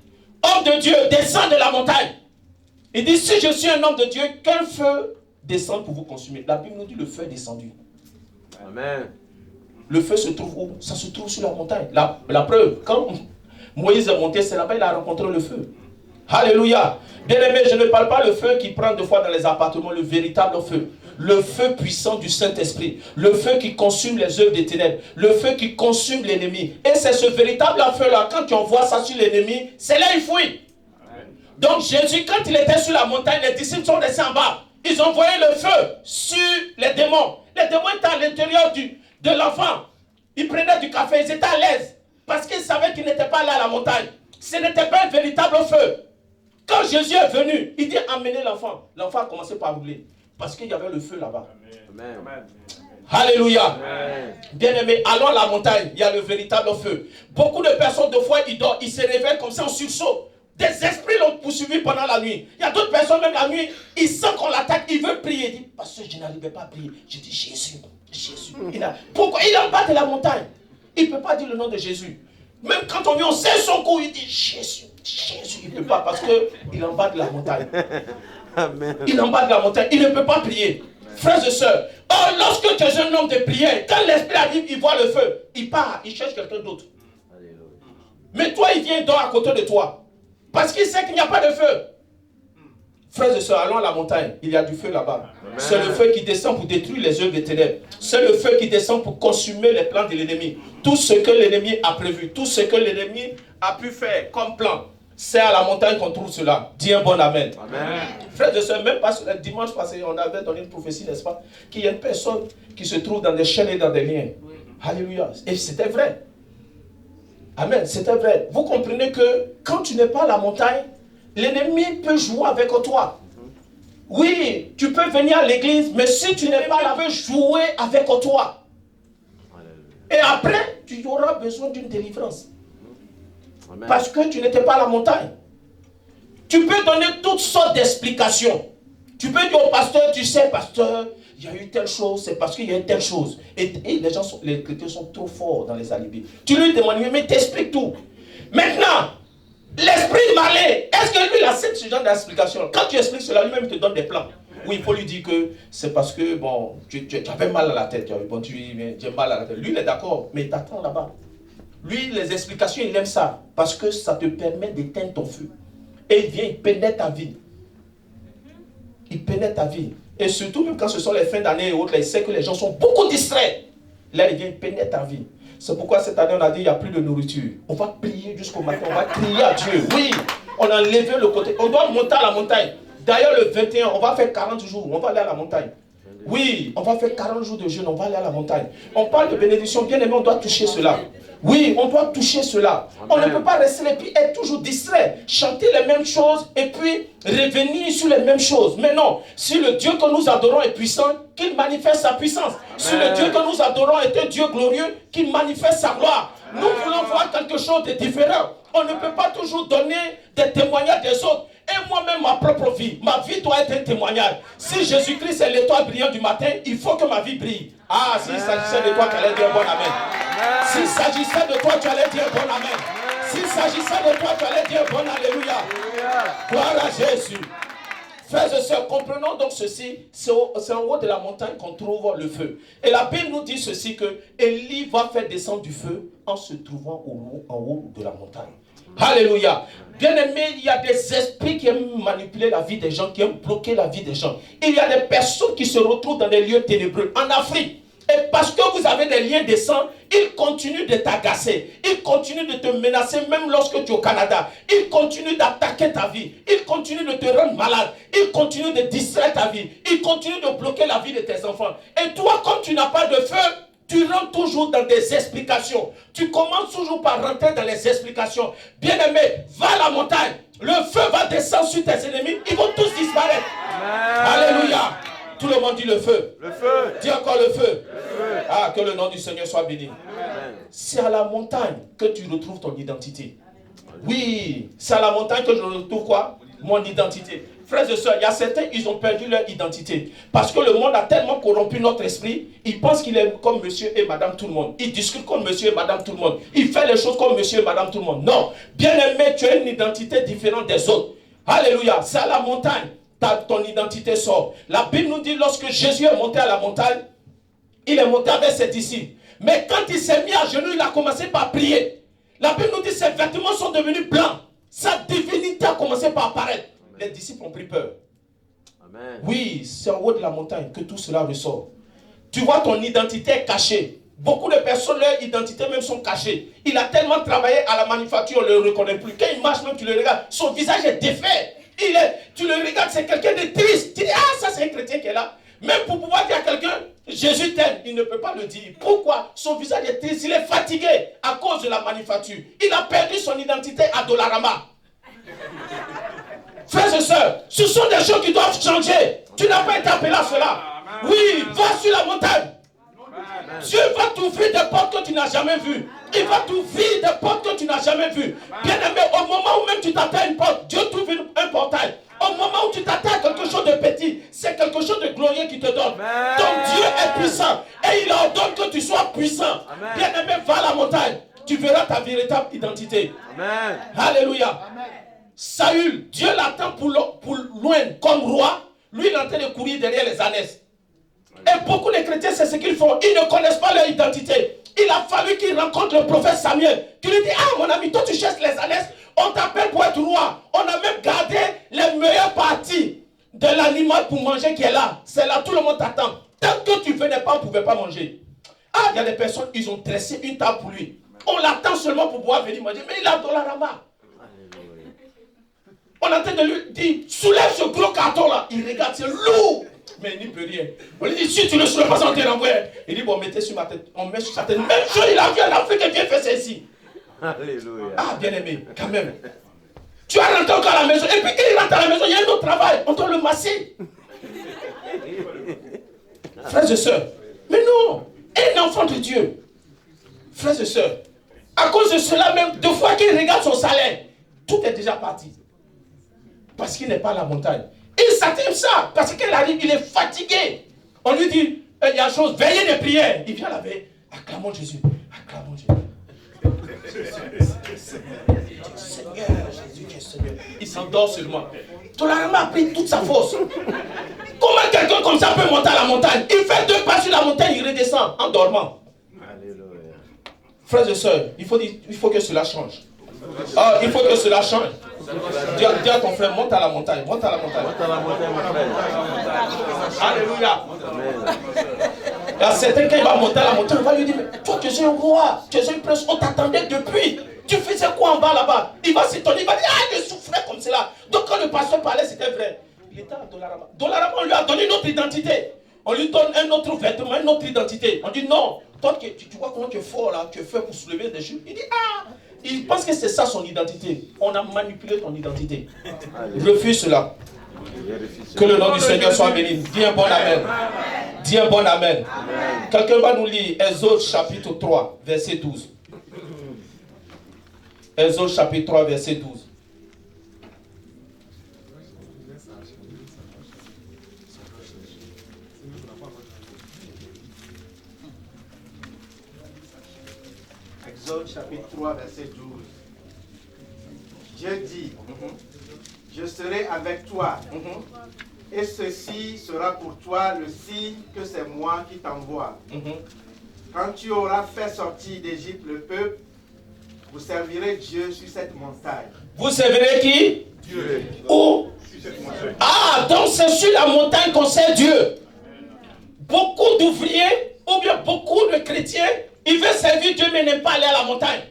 homme de Dieu, descends de la montagne. Il dit, si je suis un homme de Dieu, quel feu descend pour vous consumer? La Bible nous dit, le feu est descendu. Amen. Le feu se trouve où? Ça se trouve sur la montagne. La preuve, quand Moïse est monté, c'est là-bas qu'il a rencontré le feu. Alléluia. Bien-aimé, je ne parle pas le feu qui prend deux fois dans les appartements, le véritable feu. Le feu puissant du Saint-Esprit. Le feu qui consume les œuvres des ténèbres. Le feu qui consume l'ennemi. Et c'est ce véritable feu-là, quand tu envoies ça sur l'ennemi, c'est là il fuit. Donc Jésus, quand il était sur la montagne, les disciples sont descendus en bas. Ils ont envoyé le feu sur les démons. Les démons étaient à l'intérieur de l'enfant. Ils prenaient du café, ils étaient à l'aise. Parce qu'ils savaient qu'ils n'étaient pas là à la montagne. Ce n'était pas un véritable feu. Quand Jésus est venu, il dit emmenez l'enfant. L'enfant a commencé par rouler. Parce qu'il y avait le feu là-bas. Amen. Alléluia. Bien-aimés, allons à la montagne. Il y a le véritable feu. Beaucoup de personnes, de fois, ils dorment, ils se réveillent comme ça en sursaut. Des esprits l'ont poursuivi pendant la nuit. Il y a d'autres personnes, même la nuit, ils sentent qu'on l'attaque, ils veulent prier. Ils disent, parce que je n'arrivais pas à prier. Je dis, Jésus, Jésus. Pourquoi? Il est en bas de la montagne. Il ne peut pas dire le nom de Jésus. Même quand on vient, on sait son cou, il dit, Jésus, Jésus. Il ne peut pas parce qu'il est en bas de la montagne. Amen. Il est en bas de la montagne, il ne peut pas prier. Frères et sœurs, lorsque tu es un homme de prière, quand l'esprit arrive, il voit le feu, il part, il cherche quelqu'un d'autre. Mais toi, il vient, il dort à côté de toi. Parce qu'il sait qu'il n'y a pas de feu. Frères et sœurs, allons à la montagne. Il y a du feu là-bas. C'est le feu qui descend pour détruire les œuvres des ténèbres. C'est le feu qui descend pour consumer les plans de l'ennemi. Tout ce que l'ennemi a prévu, tout ce que l'ennemi a pu faire comme plan, c'est à la montagne qu'on trouve cela. Dis un bon amen. Amen. Frères et sœurs, même pas le dimanche passé, on avait donné une prophétie, n'est-ce pas, qu'il y a une personne qui se trouve dans des chaînes et dans des liens. Oui. Alléluia. Et c'était vrai. Amen, c'était vrai. Vous comprenez que quand tu n'es pas à la montagne, l'ennemi peut jouer avec toi. Oui, tu peux venir à l'église, mais si tu n'es pas là, il peut jouer avec toi. Et après, tu auras besoin d'une délivrance. Amen. Parce que tu n'étais pas à la montagne. Tu peux donner toutes sortes d'explications. Tu peux dire au pasteur, tu sais, pasteur, il y a eu telle chose, c'est parce qu'il y a eu telle chose. Et les chrétiens sont trop forts dans les alibis. Tu lui demandes, mais t'expliques tout. Maintenant, l'esprit malais, est-ce que lui, il accepte ce genre d'explication? Quand tu expliques cela, lui-même, il te donne des plans. Oui, il faut lui dire que c'est parce que, bon, tu avais mal à la tête. Bon, j'ai mal à la tête. Lui, il est d'accord, mais il t'attend là-bas. Lui, les explications, il aime ça. Parce que ça te permet d'éteindre ton feu. Et il vient, il pénètre ta vie. Il pénètre ta vie. Et surtout, même quand ce sont les fins d'année et autres, là, il sait que les gens sont beaucoup distraits. Là, il vient, il pénètre ta vie. C'est pourquoi cette année, on a dit, il n'y a plus de nourriture. On va prier jusqu'au matin, on va crier à Dieu. Oui, on a enlevé le côté. On doit monter à la montagne. D'ailleurs, le 21, on va faire 40 jours, on va aller à la montagne. Oui, on va faire 40 jours de jeûne, on va aller à la montagne. On parle de bénédiction, bien aimé, on doit toucher cela. Oui, on doit toucher cela. Amen. On ne peut pas rester et puis être toujours distrait, chanter les mêmes choses et puis revenir sur les mêmes choses. Mais non, si le Dieu que nous adorons est puissant, qu'il manifeste sa puissance. Amen. Si le Dieu que nous adorons est un Dieu glorieux, qu'il manifeste sa gloire. Amen. Nous voulons voir quelque chose de différent. On ne peut pas toujours donner des témoignages des autres. Et moi-même, ma propre vie, ma vie doit être un témoignage. Si Jésus-Christ est l'étoile brillante du matin, il faut que ma vie brille. Ah, s'il s'agissait de toi, tu allais dire bon amen. S'il s'agissait de toi, tu allais dire bon amen. S'il s'agissait de toi, tu allais dire bon alléluia. Gloire à Jésus. Frères et sœurs, comprenons donc ceci. C'est en haut de la montagne qu'on trouve le feu. Et la Bible nous dit ceci, que Élie va faire descendre du feu en se trouvant en haut de la montagne. Alléluia. Bien aimé, il y a des esprits qui aiment manipuler la vie des gens, qui aiment bloquer la vie des gens. Il y a des personnes qui se retrouvent dans des lieux ténébreux. En Afrique, et parce que vous avez des liens de sang, ils continuent de t'agacer. Ils continuent de te menacer même lorsque tu es au Canada. Ils continuent d'attaquer ta vie. Ils continuent de te rendre malade. Ils continuent de distraire ta vie. Ils continuent de bloquer la vie de tes enfants. Et toi, comme tu n'as pas de feu, tu rentres toujours dans des explications. Tu commences toujours par rentrer dans les explications. Bien-aimé, va à la montagne. Le feu va descendre sur tes ennemis. Ils vont tous disparaître. Amen. Alléluia. Tout le monde dit le feu. Le feu. Dis encore le feu. Le feu. Ah, que le nom du Seigneur soit béni. C'est à la montagne que tu retrouves ton identité. Oui, c'est à la montagne que je retrouve quoi? Mon identité. Frères et sœurs, il y a certains, ils ont perdu leur identité. Parce que le monde a tellement corrompu notre esprit, ils pensent qu'il est comme monsieur et madame tout le monde. Ils discutent comme monsieur et madame tout le monde. Ils font les choses comme monsieur et madame tout le monde. Non, bien aimé, tu as une identité différente des autres. Alléluia, c'est à la montagne. Ton identité sort. La Bible nous dit, lorsque Jésus est monté à la montagne, il est monté avec ses disciples. Mais quand il s'est mis à genoux, il a commencé par prier. La Bible nous dit, ses vêtements sont devenus blancs. Sa divinité a commencé par apparaître. Les disciples ont pris peur. Amen. Oui, c'est en haut de la montagne que tout cela ressort. Tu vois, ton identité est cachée. Beaucoup de personnes, leur identité même sont cachées. Il a tellement travaillé à la manufacture, on ne le reconnaît plus. Quand il marche, même tu le regardes, son visage est défait. Tu le regardes, c'est quelqu'un de triste. Tu dis, ah, ça c'est un chrétien qui est là. Même pour pouvoir dire à quelqu'un, Jésus t'aime, il ne peut pas le dire. Pourquoi? Son visage est triste, il est fatigué à cause de la manufacture. Il a perdu son identité à Dollarama. Frères et sœurs, ce sont des choses qui doivent changer. Tu n'as pas été appelé à cela. Oui, va sur la montagne. Dieu va t'ouvrir des portes que tu n'as jamais vues. Il va t'ouvrir des portes que tu n'as jamais vues. Bien aimé, au moment où même tu t'attends à une porte, Dieu t'ouvre un portail. Au moment où tu t'attends à quelque chose de petit, c'est quelque chose de glorieux qui te donne. Donc Dieu est puissant et il ordonne que tu sois puissant. Bien aimé, va à la montagne. Tu verras ta véritable identité. Amen. Alléluia. Amen. Saül, Dieu l'attend pour loin comme roi. Lui, il est en train de courir derrière les ânesses. Et beaucoup de chrétiens, c'est ce qu'ils font. Ils ne connaissent pas leur identité. Il a fallu qu'il rencontre le prophète Samuel. Qui lui dit, ah mon ami, toi tu cherches les ânesses. On t'appelle pour être roi. On a même gardé les meilleures parties de l'animal pour manger qui est là. C'est là, tout le monde t'attend. Tant que tu ne venais pas, on ne pouvait pas manger. Ah, il y a des personnes, ils ont dressé une table pour lui. On l'attend seulement pour pouvoir venir manger. Mais il a Dollarama. On est en train de lui dire, soulève ce gros carton là. Il regarde, c'est lourd. Mais il n'y peut rien. On lui dit, si tu ne le soulèves pas, on te renvoie. Il dit, bon, mettez sur ma tête. On met sur sa tête. Même chose, il a vu en Afrique et vient faire ça ici. Alléluia. Ah, bien aimé, quand même. Tu as rentré encore à la maison. Et puis quand il rentre à la maison, il y a un autre travail. On doit le masser. Frères et sœurs. Mais non. Un enfant de Dieu. Frères et sœurs. À cause de cela même, deux fois qu'il regarde son salaire, tout est déjà parti. Parce qu'il n'est pas à la montagne. Il s'attend ça. Parce qu'il arrive, il est fatigué. On lui dit, il y a chose, veillez de prière. Il vient la veille. Acclamons Jésus. Acclamons Jésus. Seigneur, Jésus, tu es Seigneur. Il s'endort seulement. Dollarama a pris toute sa force. Comment quelqu'un comme ça peut monter à la montagne? Il fait 2 pas sur la montagne, il redescend en dormant. Alléluia. Frères et sœurs, il faut que cela change. Ah, il faut que cela change. Dis à ton frère, monte à la montagne. Monte à la montagne. Monte à la montagne, mon frère. Alléluia. Amen. Il y a certains, quand il va monter à la montagne, on va lui dire, mais toi tu es un roi, tu es un prince, on t'attendait depuis. Tu faisais quoi en bas là-bas? Il va s'étonner, il va dire, ah, je souffrais comme cela. Donc quand le pasteur parlait, c'était vrai. Il était à Dollarama. Dollarama, on lui a donné une autre identité. On lui donne un autre vêtement, une autre identité. On dit, non, toi tu vois comment tu es fort là, tu es fait pour soulever des choses. Il dit, ah, il pense que c'est ça son identité. On a manipulé ton identité. Refuse cela. Que le nom du Seigneur soit béni. Dis un bon amen. Dis un bon amen. Quelqu'un va nous lire Exode chapitre 3, verset 12. Exode chapitre 3, verset 12. Exode chapitre 3, verset 12. Dieu dit, je serai avec toi, et ceci sera pour toi le signe que c'est moi qui t'envoie. Quand tu auras fait sortir d'Égypte le peuple, vous servirez Dieu sur cette montagne. Vous servirez qui? Dieu. Où? Ah, donc c'est sur la montagne qu'on sert Dieu. Beaucoup d'ouvriers, ou bien beaucoup de chrétiens, ils veulent servir Dieu mais n'aiment pas aller à la montagne.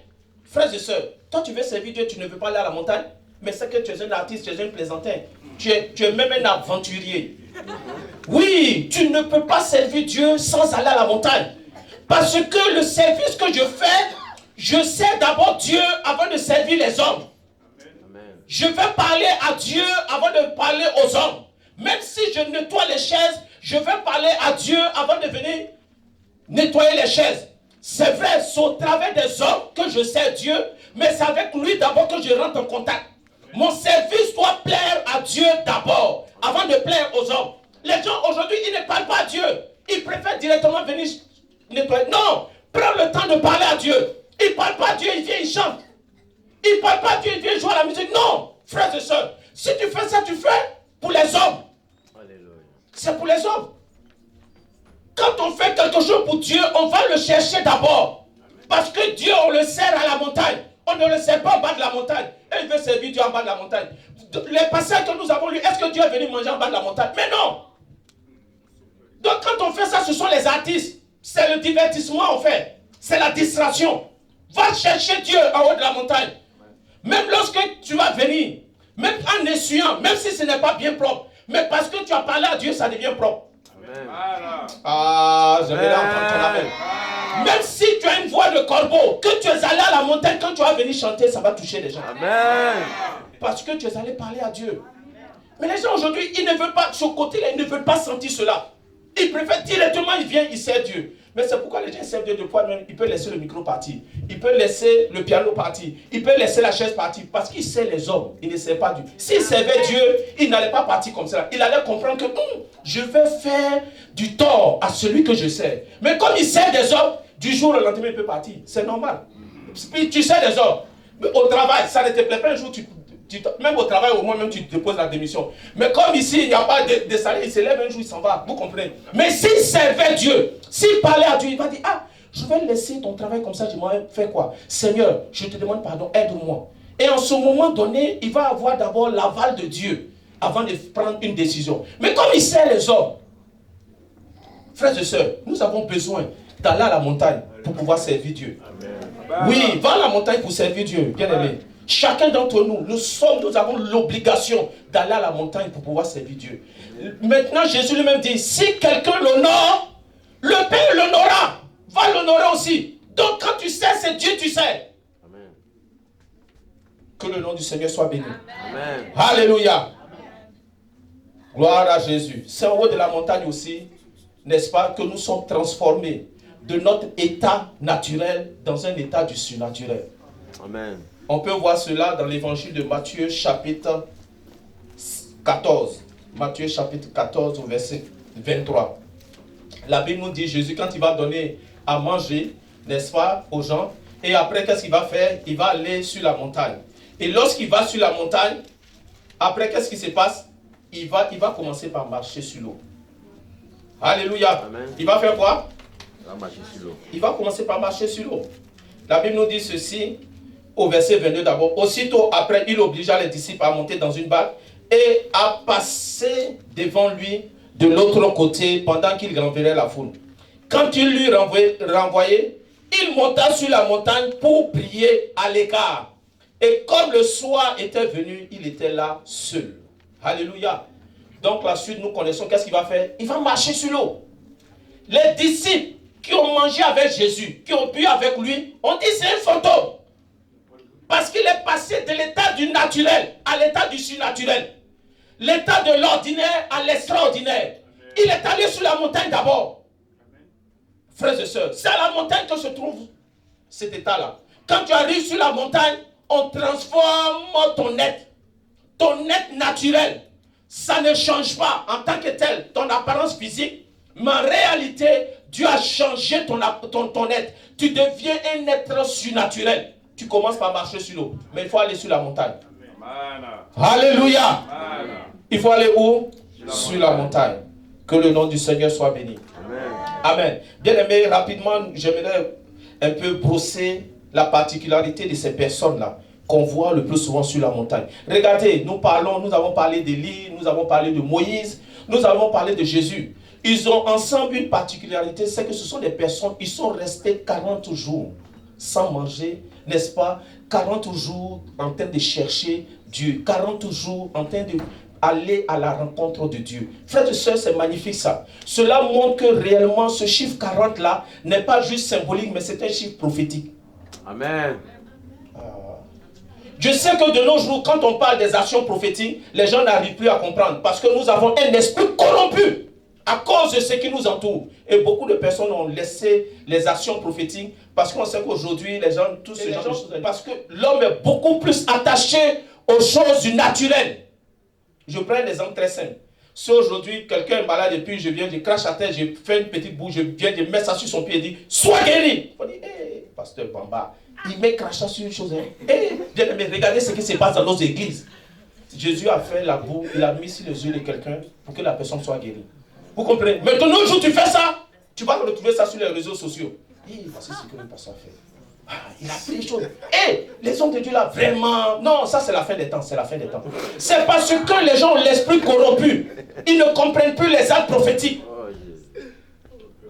Frères et sœurs, toi tu veux servir Dieu, tu ne veux pas aller à la montagne, mais c'est que tu es un artiste, tu es un plaisantin. Tu es même un aventurier. Oui, tu ne peux pas servir Dieu sans aller à la montagne. Parce que le service que je fais, je sers d'abord Dieu avant de servir les hommes. Je vais parler à Dieu avant de parler aux hommes. Même si je nettoie les chaises, je vais parler à Dieu avant de venir nettoyer les chaises. C'est vrai, c'est au travers des hommes que je sers Dieu, mais c'est avec lui d'abord que je rentre en contact. Mon service doit plaire à Dieu d'abord, avant de plaire aux hommes. Les gens aujourd'hui, ils ne parlent pas à Dieu. Ils préfèrent directement venir nettoyer. Non, prends le temps de parler à Dieu. Ils ne parlent pas à Dieu, ils viennent, ils chantent. Ils ne parlent pas à Dieu, ils viennent jouer à la musique. Non, frères et sœurs, si tu fais ça, tu fais pour les hommes. C'est pour les hommes. Quand on fait quelque chose pour Dieu, on va le chercher d'abord. Parce que Dieu, on le sert à la montagne. On ne le sert pas en bas de la montagne. Et il veut servir Dieu en bas de la montagne. Les passages que nous avons lus, est-ce que Dieu est venu manger en bas de la montagne? Mais non. Donc quand on fait ça, ce sont les artistes. C'est le divertissement en fait. C'est la distraction. Va chercher Dieu en haut de la montagne. Même lorsque tu vas venir, même en essuyant, même si ce n'est pas bien propre, mais parce que tu as parlé à Dieu, ça devient propre. Amen. Ah, je vais entendre ton amen. Même si tu as une voix de corbeau, que tu es allé à la montagne, quand tu vas venir chanter, ça va toucher les gens. Amen. Parce que tu es allé parler à Dieu. Mais les gens aujourd'hui, ils ne veulent pas, ce côté-là, ils ne veulent pas sentir cela. Ils préfèrent directement, ils viennent, ils servent Dieu. Mais c'est pourquoi les gens servent Dieu de quoi même. Ils peuvent laisser le micro partir. Ils peuvent laisser le piano partir. Ils peuvent laisser la chaise partir. Parce qu'ils servent les hommes. Ils ne servent pas Dieu. S'ils servaient Dieu, ils n'allaient pas partir comme ça. Ils allaient comprendre que je vais faire du tort à celui que je sers. Mais comme ils servent des hommes, du jour au lendemain, il peut partir. C'est normal. Tu sers des hommes. Au travail, ça ne te plaît pas un jour, même au travail, au moins même tu déposes la démission. Mais comme ici, il n'y a pas de salaire, il se lève un jour, il s'en va. Vous comprenez? Mais s'il servait Dieu, s'il parlait à Dieu, il va dire, ah, je vais laisser ton travail comme ça, je m'en faire quoi? Seigneur, je te demande pardon, aide-moi. Et en ce moment donné, il va avoir d'abord l'aval de Dieu. avant de prendre une décision. Mais comme il sait les hommes, frères et sœurs, nous avons besoin d'aller à la montagne pour pouvoir servir Dieu. Amen. Oui, va à la montagne pour servir Dieu, bien aimé. Chacun d'entre nous, nous avons l'obligation d'aller à la montagne pour pouvoir servir Dieu. Maintenant, Jésus lui-même dit, si quelqu'un l'honore, le Père l'honorera, va l'honorer aussi. Donc quand tu sais, c'est Dieu, tu sais. Amen. Que le nom du Seigneur soit béni. Amen. Alléluia. Amen. Gloire à Jésus. C'est en haut de la montagne aussi, n'est-ce pas, que nous sommes transformés de notre état naturel dans un état du surnaturel. Amen. On peut voir cela dans l'évangile de Matthieu chapitre 14. Matthieu chapitre 14 au verset 23. La Bible nous dit, Jésus, quand il va donner à manger, n'est-ce pas, aux gens, et après, qu'est-ce qu'il va faire? Il va aller sur la montagne. Et lorsqu'il va sur la montagne, après, qu'est-ce qui se passe? Il va commencer par marcher sur l'eau. Alléluia. Amen. Il va faire quoi? Il va marcher sur l'eau. Il va commencer par marcher sur l'eau. La Bible nous dit ceci, au verset 22 d'abord. Aussitôt après, il obligea les disciples à monter dans une barque et à passer devant lui de l'autre côté pendant qu'il renverrait la foule. Quand il lui renvoyait, il monta sur la montagne pour prier à l'écart. Et comme le soir était venu, il était là seul. Alléluia. Donc la suite, nous connaissons qu'est-ce qu'il va faire? Il va marcher sur l'eau. Les disciples qui ont mangé avec Jésus, qui ont bu avec lui, ont dit c'est un fantôme. Parce qu'il est passé de l'état du naturel à l'état du surnaturel. L'état de l'ordinaire à l'extraordinaire. Il est allé sur la montagne d'abord. Frères et sœurs, c'est à la montagne que se trouve cet état-là. Quand tu arrives sur la montagne, on transforme ton être naturel. Ça ne change pas en tant que tel ton apparence physique, mais en réalité, Dieu a changé ton être. Tu deviens un être surnaturel. Tu commences par marcher sur l'eau, mais il faut aller sur la montagne. Amen. Alléluia. Amen. Il faut aller où? Sur la montagne. Que le nom du Seigneur soit béni. Amen. Amen. Bien aimé, rapidement, j'aimerais un peu brosser la particularité de ces personnes-là qu'on voit le plus souvent sur la montagne. Regardez, nous avons parlé d'Élie, nous avons parlé de Moïse, nous avons parlé de Jésus. Ils ont ensemble une particularité, c'est que ce sont des personnes, ils sont restés 40 jours sans manger, n'est-ce pas? 40 jours en train de chercher Dieu, 40 jours en train d'aller à la rencontre de Dieu. Frères et sœurs, c'est magnifique ça. Cela montre que réellement ce chiffre 40 là n'est pas juste symbolique, mais c'est un chiffre prophétique. Amen. Je sais que de nos jours, quand on parle des actions prophétiques, les gens n'arrivent plus à comprendre parce que nous avons un esprit corrompu à cause de ce qui nous entoure. Et beaucoup de personnes ont laissé les actions prophétiques parce qu'on sait qu'aujourd'hui, les gens, tous ces gens, parce que l'homme est beaucoup plus attaché aux choses du naturel. Je prends un exemple très simple. Si aujourd'hui, quelqu'un est malade et puis je viens, je crache à terre, je fais une petite boue, je viens, je mets ça sur son pied et dit, sois guéri. On dit, hé, pasteur Bamba, il met crachat sur une chose. Bien aimé, regardez ce qui se passe dans nos églises. Jésus a fait la boue, il a mis sur les yeux de quelqu'un pour que la personne soit guérie. Vous comprenez? Mais de nos jours, tu fais ça, tu vas retrouver ça sur les réseaux sociaux. Voici ce que le pasteur a fait. Il a fait les choses. Les hommes de Dieu là, vraiment, non, ça c'est la fin des temps, c'est la fin des temps. C'est parce que les gens ont l'esprit corrompu. Ils ne comprennent plus les actes prophétiques.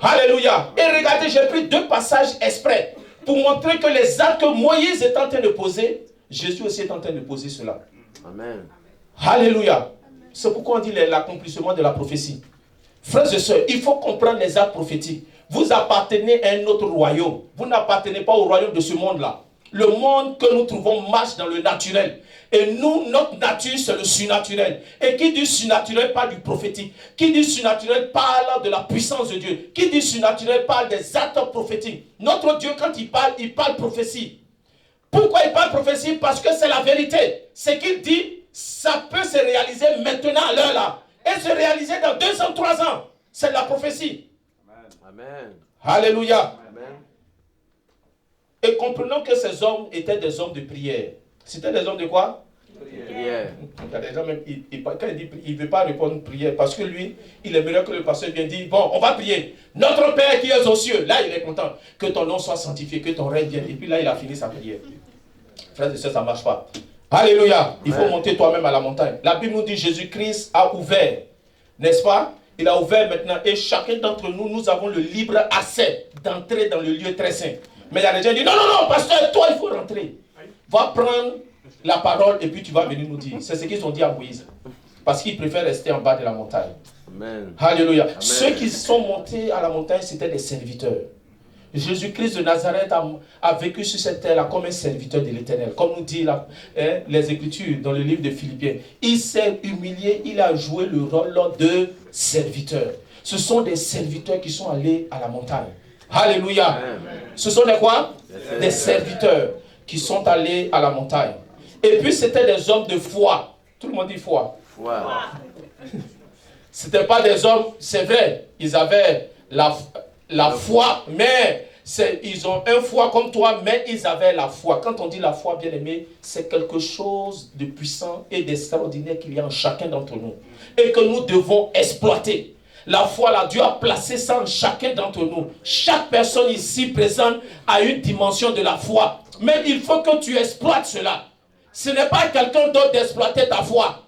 Alléluia. Et regardez, j'ai pris 2 passages exprès pour montrer que les actes que Moïse est en train de poser, Jésus aussi est en train de poser cela. Amen. Alléluia. C'est pourquoi on dit l'accomplissement de la prophétie. Frères et sœurs, il faut comprendre les actes prophétiques. Vous appartenez à un autre royaume. Vous n'appartenez pas au royaume de ce monde-là. Le monde que nous trouvons marche dans le naturel. Et nous, notre nature, c'est le surnaturel. Et qui dit surnaturel parle du prophétique. Qui dit surnaturel parle de la puissance de Dieu. Qui dit surnaturel parle des actes prophétiques. Notre Dieu, quand il parle prophétie. Pourquoi il parle prophétie? Parce que c'est la vérité. Ce qu'il dit, ça peut se réaliser maintenant à l'heure là. Et se réaliser dans 2 ans, 3 ans. C'est la prophétie. Amen. Alléluia. Amen. Et comprenons que ces hommes étaient des hommes de prière. C'était des hommes de quoi? Prière. Il y a des gens même, quand il dit il ne veut pas répondre prière parce que lui, il aimerait que le pasteur vienne dire, bon, on va prier. Notre Père qui est aux cieux. Là, il est content. Que ton nom soit sanctifié, que ton règne vienne. Et puis là, il a fini sa prière. Frères et sœurs, ça ne marche pas. Alléluia. Il faut monter toi-même à la montagne. La Bible nous dit Jésus-Christ a ouvert, n'est-ce pas? Il a ouvert maintenant et chacun d'entre nous, nous avons le libre accès d'entrer dans le lieu très saint. Mais il y a des gens qui disent non, non, non, pasteur, toi il faut rentrer. Va prendre la parole et puis tu vas venir nous dire. C'est ce qu'ils ont dit à Moïse. Parce qu'ils préfèrent rester en bas de la montagne. Amen. Alléluia. Amen. Ceux qui sont montés à la montagne, c'était des serviteurs. Jésus-Christ de Nazareth a vécu sur cette terre-là comme un serviteur de l'Éternel. Comme nous dit les Écritures dans le livre de Philippiens. Il s'est humilié, il a joué le rôle de serviteur. Ce sont des serviteurs qui sont allés à la montagne. Alléluia. Amen. Ce sont des quoi? Des serviteurs qui sont allés à la montagne. Et puis c'était des hommes de foi. Tout le monde dit foi. Foi. Ce n'étaient pas des hommes, c'est vrai, ils avaient la foi, mais ils ont un foi comme toi, mais ils avaient la foi. Quand on dit la foi, bien aimé, c'est quelque chose de puissant et d'extraordinaire qu'il y a en chacun d'entre nous. Et que nous devons exploiter. La foi, là, Dieu a placé ça en chacun d'entre nous. Chaque personne ici présente a une dimension de la foi. Mais il faut que tu exploites cela. Ce n'est pas à quelqu'un d'autre d'exploiter ta foi.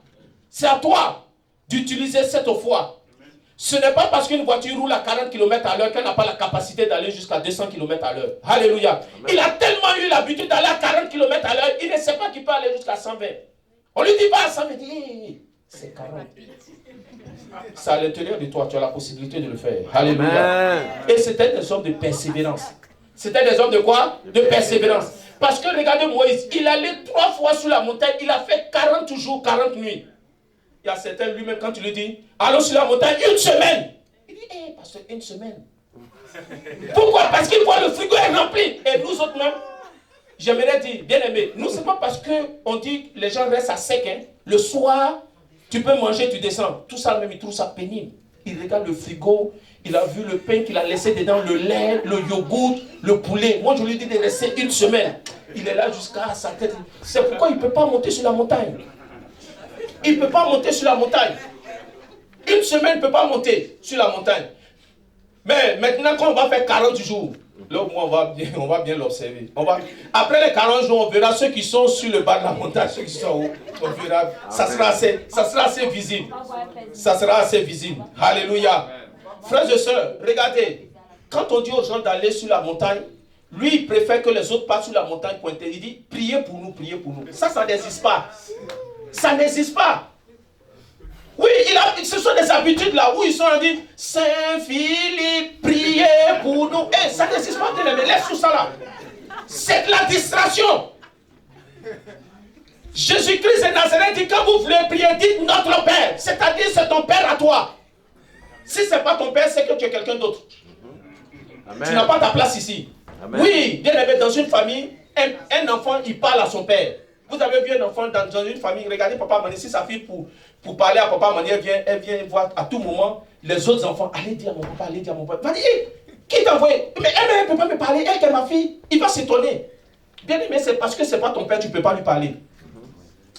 C'est à toi d'utiliser cette foi. Ce n'est pas parce qu'une voiture roule à 40 km à l'heure qu'elle n'a pas la capacité d'aller jusqu'à 200 km à l'heure. Alléluia. Amen. Il a tellement eu l'habitude d'aller à 40 km à l'heure, il ne sait pas qu'il peut aller jusqu'à 120. On lui dit pas à 120, il dit c'est 40. C'est à l'intérieur de toi, tu as la possibilité de le faire. Alléluia. Amen. Et c'était des hommes de persévérance. C'était des hommes de quoi? De persévérance. Parce que regardez Moïse, il allait 3 fois sur la montagne, il a fait 40 jours, 40 nuits. Il y a certains lui-même, quand tu lui dis, allons sur la montagne, 1 semaine. Il dit, pasteur, 1 semaine. Pourquoi? Parce qu'il voit le frigo est rempli. Et nous autres même, j'aimerais dire, bien aimé, nous, c'est pas parce qu'on dit les gens restent à sec. Hein. Le soir, tu peux manger, tu descends. Tout ça même, il trouve ça pénible. Il regarde le frigo, il a vu le pain qu'il a laissé dedans, le lait, le yogourt, le poulet. Moi, je lui dis de rester 1 semaine. Il est là jusqu'à sa tête. C'est pourquoi il ne peut pas monter sur la montagne. Il ne peut pas monter sur la montagne. 1 semaine, il ne peut pas monter sur la montagne. Mais maintenant, quand on va faire 40 jours, là, on va bien l'observer. Après les 40 jours, on verra ceux qui sont sur le bas de la montagne, ceux qui sont en haut. On verra. Ça sera assez visible. Ça sera assez visible. Alléluia. Frères et sœurs, regardez. Quand on dit aux gens d'aller sur la montagne, lui, il préfère que les autres partent sur la montagne pointée. Il dit, priez pour nous, priez pour nous. Ça n'existe pas. Ça n'existe pas. Oui, ce sont des habitudes là où ils sont en dit Saint-Philippe, priez pour nous. Eh, ça n'existe pas, mais laisse tout ça là. C'est de la distraction. Jésus-Christ de Nazareth dit quand vous voulez prier, dites notre Père. C'est-à-dire c'est ton Père à toi. Si ce n'est pas ton Père, c'est que tu es quelqu'un d'autre. Tu n'as pas ta place ici. Amen. Oui, bien aimé, dans une famille, un enfant, il parle à son père. Vous avez vu un enfant dans une famille, regardez papa Mané, si sa fille pour parler à papa Mané, elle vient voir à tout moment les autres enfants. Allez dire à mon papa, allez dire à mon papa. Va dire, qui t'a envoyé? Mais elle ne peut pas me parler, elle qui est ma fille. Il va s'étonner. Bien aimé, c'est parce que ce n'est pas ton père, tu ne peux pas lui parler.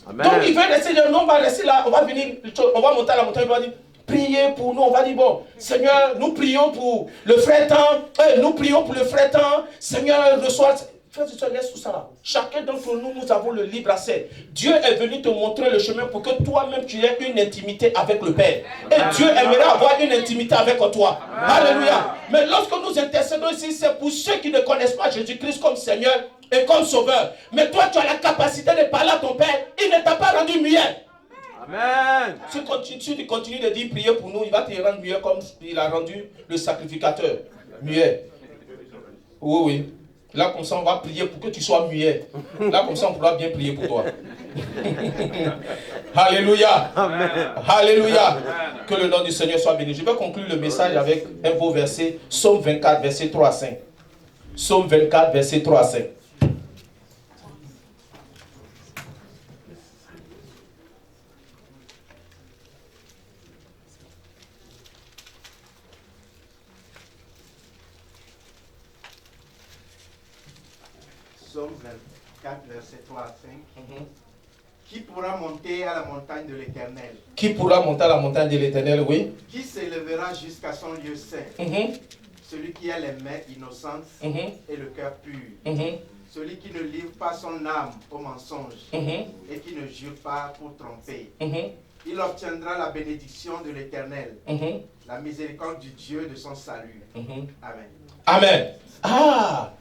Amen. Donc il veut rester là, non, on va rester là, on va venir, on va monter à la montagne, on va dire, priez pour nous, on va dire, bon, Seigneur, nous prions pour le frère Tant, nous prions pour le frère Tant, Seigneur, reçois. Frère et sœurs, laisse tout ça là. Chacun d'entre nous, nous avons le libre accès. Dieu est venu te montrer le chemin pour que toi-même tu aies une intimité avec le Père. Et Dieu aimerait avoir une intimité avec toi. Alléluia. Mais lorsque nous intercédons ici, c'est pour ceux qui ne connaissent pas Jésus-Christ comme Seigneur et comme Sauveur. Mais toi, tu as la capacité de parler à ton Père. Il ne t'a pas rendu muet. Amen. Si tu continues de dire priez pour nous, il va te rendre muet comme il a rendu le sacrificateur muet. Oui, oui. Là, comme ça, on va prier pour que tu sois muet. Là, comme ça, on pourra bien prier pour toi. Alléluia. Amen. Alléluia. Que le nom du Seigneur soit béni. Je vais conclure le message avec un beau verset. Psaume 24, verset 3 à 5. Psaume 24, verset 3 à 5. Psaume 24, verset 3 à 5. Qui pourra monter à la montagne de l'Éternel? Qui pourra monter à la montagne de l'Éternel, oui. Qui s'élèvera jusqu'à son lieu saint? Celui qui a les mains innocentes et le cœur pur. celui qui ne livre pas son âme au mensonge et qui ne jure pas pour tromper. Il obtiendra la bénédiction de l'Éternel, la miséricorde du Dieu de son salut. Amen. Amen. Ah,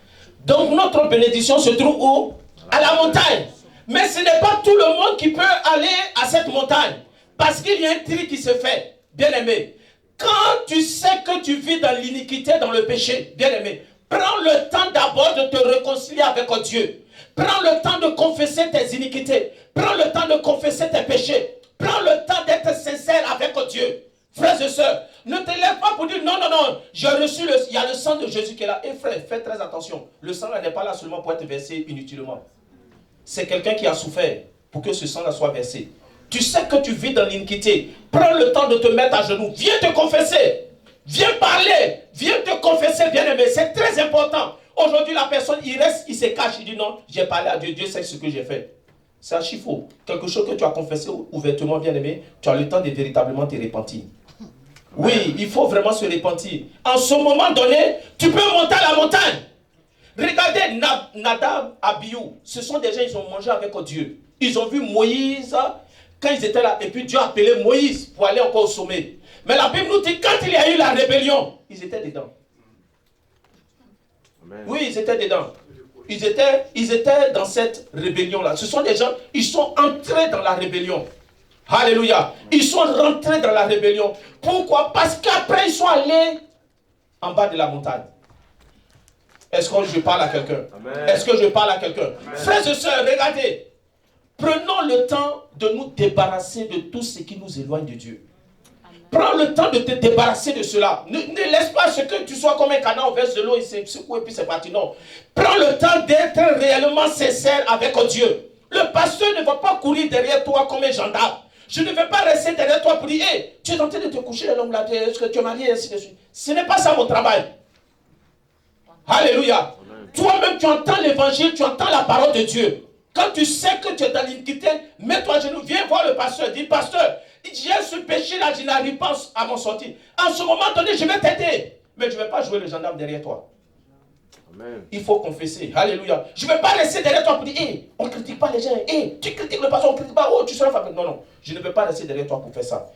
donc notre bénédiction se trouve où? À la montagne. Mais ce n'est pas tout le monde qui peut aller à cette montagne. Parce qu'il y a un tri qui se fait. Bien aimé. Quand tu sais que tu vis dans l'iniquité, dans le péché, bien aimé, prends le temps d'abord de te réconcilier avec Dieu. Prends le temps de confesser tes iniquités. Prends le temps de confesser tes péchés. Prends le temps d'être sincère avec Dieu. Frères et sœurs, ne te lève pas pour dire non, non, non, j'ai reçu il y a le sang de Jésus qui est là. Et frère, fais très attention. Le sang là n'est pas là seulement pour être versé inutilement. C'est quelqu'un qui a souffert pour que ce sang là soit versé. Tu sais que tu vis dans l'iniquité. Prends le temps de te mettre à genoux. Viens te confesser. Viens parler. Viens te confesser, bien-aimé. C'est très important. Aujourd'hui, la personne, il reste, il se cache. Il dit non, j'ai parlé à Dieu. Dieu sait ce que j'ai fait. C'est archi faux. Quelque chose que tu as confessé ouvertement, bien-aimé, tu as le temps de véritablement te repentir. Oui, il faut vraiment se repentir. En ce moment donné, tu peux monter à la montagne. Regardez Nadab, Abihu. Ce sont des gens, ils ont mangé avec Dieu. Ils ont vu Moïse quand ils étaient là. Et puis Dieu a appelé Moïse pour aller encore au sommet. Mais la Bible nous dit quand il y a eu la rébellion, ils étaient dedans. Amen. Oui, ils étaient dedans. Ils étaient dans cette rébellion-là. Ce sont des gens, ils sont entrés dans la rébellion. Alléluia. Ils sont rentrés dans la rébellion. Pourquoi? Parce qu'après, ils sont allés en bas de la montagne. Est-ce que je parle à quelqu'un? Est-ce que je parle à quelqu'un? Frères et sœurs, regardez. Prenons le temps de nous débarrasser de tout ce qui nous éloigne de Dieu. Prends le temps de te débarrasser de cela. Ne laisse pas ce que tu sois comme un canard, on verse de l'eau, il se secoue et puis c'est parti. Non. Prends le temps d'être réellement sincère avec Dieu. Le pasteur ne va pas courir derrière toi comme un gendarme. Je ne vais pas rester derrière toi pour dire hey, tu es en train de te coucher l'homme là, est-ce que tu es marié, ainsi de suite. Ce n'est pas ça mon travail. Alléluia. Toi-même, tu entends l'évangile, tu entends la parole de Dieu. Quand tu sais que tu es dans l'iniquité, mets-toi à genoux, viens voir le pasteur. Dis, pasteur, j'ai ce péché-là, je n'arrive pas à m'en sortir. En ce moment donné, je vais t'aider. Mais je ne vais pas jouer le gendarme derrière toi. Amen. Il faut confesser. Alléluia. Je ne vais pas rester derrière toi pour dire, hey, on ne critique pas les gens. Hey, tu critiques le pasteur, on ne critique pas. Oh, tu seras fabriqué. Non, non. Je ne vais pas rester derrière toi pour faire ça.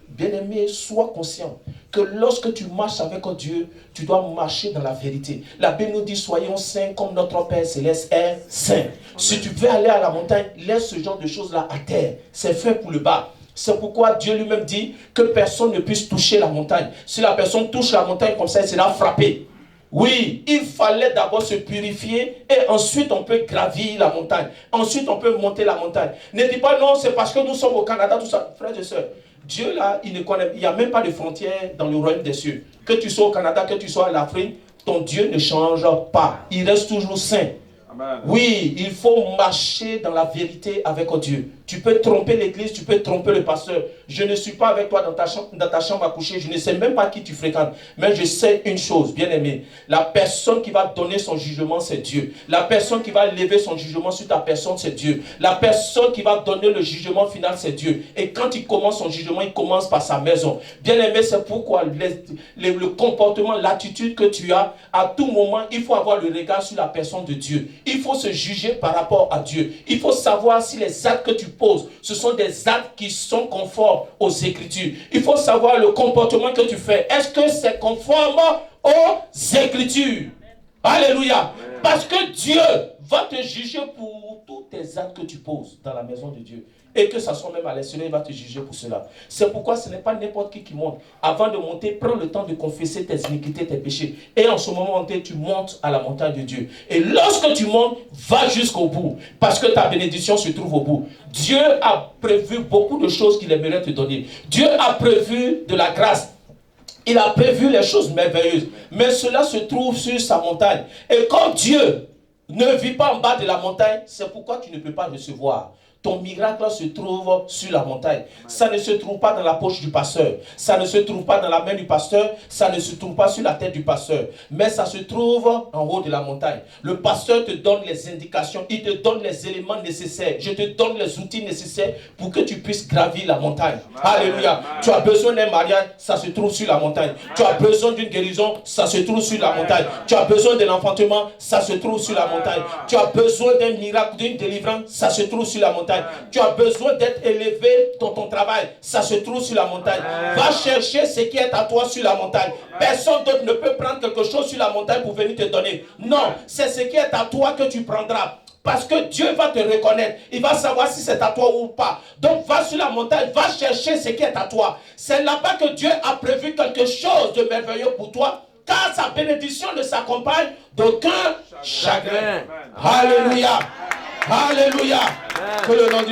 Bien-aimé, sois conscient que lorsque tu marches avec Dieu, tu dois marcher dans la vérité. La Bible nous dit, soyons saints comme notre Père Céleste est saint. Amen. Si tu veux aller à la montagne, laisse ce genre de choses-là à terre. C'est fait pour le bas. C'est pourquoi Dieu lui-même dit que personne ne puisse toucher la montagne. Si la personne touche la montagne comme ça, elle sera frappée. Oui, il fallait d'abord se purifier et ensuite on peut gravir la montagne. Ensuite on peut monter la montagne. Ne dis pas non, c'est parce que nous sommes au Canada, tout ça. Frères et sœurs, Dieu là, il ne connaît, il n'y a même pas de frontières dans le royaume des cieux. Que tu sois au Canada, que tu sois en Afrique, ton Dieu ne change pas. Il reste toujours saint. Amen. Oui, il faut marcher dans la vérité avec Dieu. Tu peux tromper l'église, tu peux tromper le pasteur. Je ne suis pas avec toi dans ta chambre à coucher. Je ne sais même pas qui tu fréquentes. Mais je sais une chose, bien aimé. La personne qui va donner son jugement, c'est Dieu. La personne qui va lever son jugement sur ta personne, c'est Dieu. La personne qui va donner le jugement final, c'est Dieu. Et quand il commence son jugement, il commence par sa maison. Bien aimé, c'est pourquoi le comportement, l'attitude que tu as, à tout moment, il faut avoir le regard sur la personne de Dieu. Il faut se juger par rapport à Dieu. Il faut savoir si les actes que tu poses, ce sont des actes qui sont conformes aux Écritures. Il faut savoir le comportement que tu fais. Est-ce que c'est conforme aux Écritures? Alléluia. Parce que Dieu va te juger pour tous tes actes que tu poses dans la maison de Dieu. Et que ça soit même à l'extérieur, il va te juger pour cela. C'est pourquoi ce n'est pas n'importe qui monte. Avant de monter, prends le temps de confesser tes iniquités, tes péchés. Et en ce moment, tu montes à la montagne de Dieu. Et lorsque tu montes, va jusqu'au bout. Parce que ta bénédiction se trouve au bout. Dieu a prévu beaucoup de choses qu'il aimerait te donner. Dieu a prévu de la grâce. Il a prévu les choses merveilleuses. Mais cela se trouve sur sa montagne. Et comme Dieu ne vit pas en bas de la montagne, c'est pourquoi tu ne peux pas recevoir. ton miracle se trouve sur la montagne. Ça ne se trouve pas dans la poche du pasteur. Ça ne se trouve pas dans la main du pasteur. Ça ne se trouve pas sur la tête du pasteur. Mais ça se trouve en haut de la montagne. Le pasteur te donne les indications. Il te donne les éléments nécessaires. Je te donne les outils nécessaires pour que tu puisses gravir la montagne. Alléluia. Tu as besoin d'un mariage, ça se trouve sur la montagne. Tu as besoin d'une guérison, ça se trouve sur la montagne. Tu as besoin de l'enfantement, ça se trouve sur la montagne. Tu as besoin d'un miracle, d'une délivrance, ça se trouve sur la montagne. Tu as besoin d'être élevé dans ton travail, ça se trouve sur la montagne. Va chercher ce qui est à toi sur la montagne. Personne d'autre ne peut prendre quelque chose sur la montagne pour venir te donner. Non, c'est ce qui est à toi que tu prendras. Parce que Dieu va te reconnaître. Il va savoir si c'est à toi ou pas. Donc va sur la montagne, va chercher ce qui est à toi. C'est là-bas que Dieu a prévu quelque chose de merveilleux pour toi. Car sa bénédiction ne s'accompagne d'aucun chagrin. Alléluia. Alléluia. Que le nom de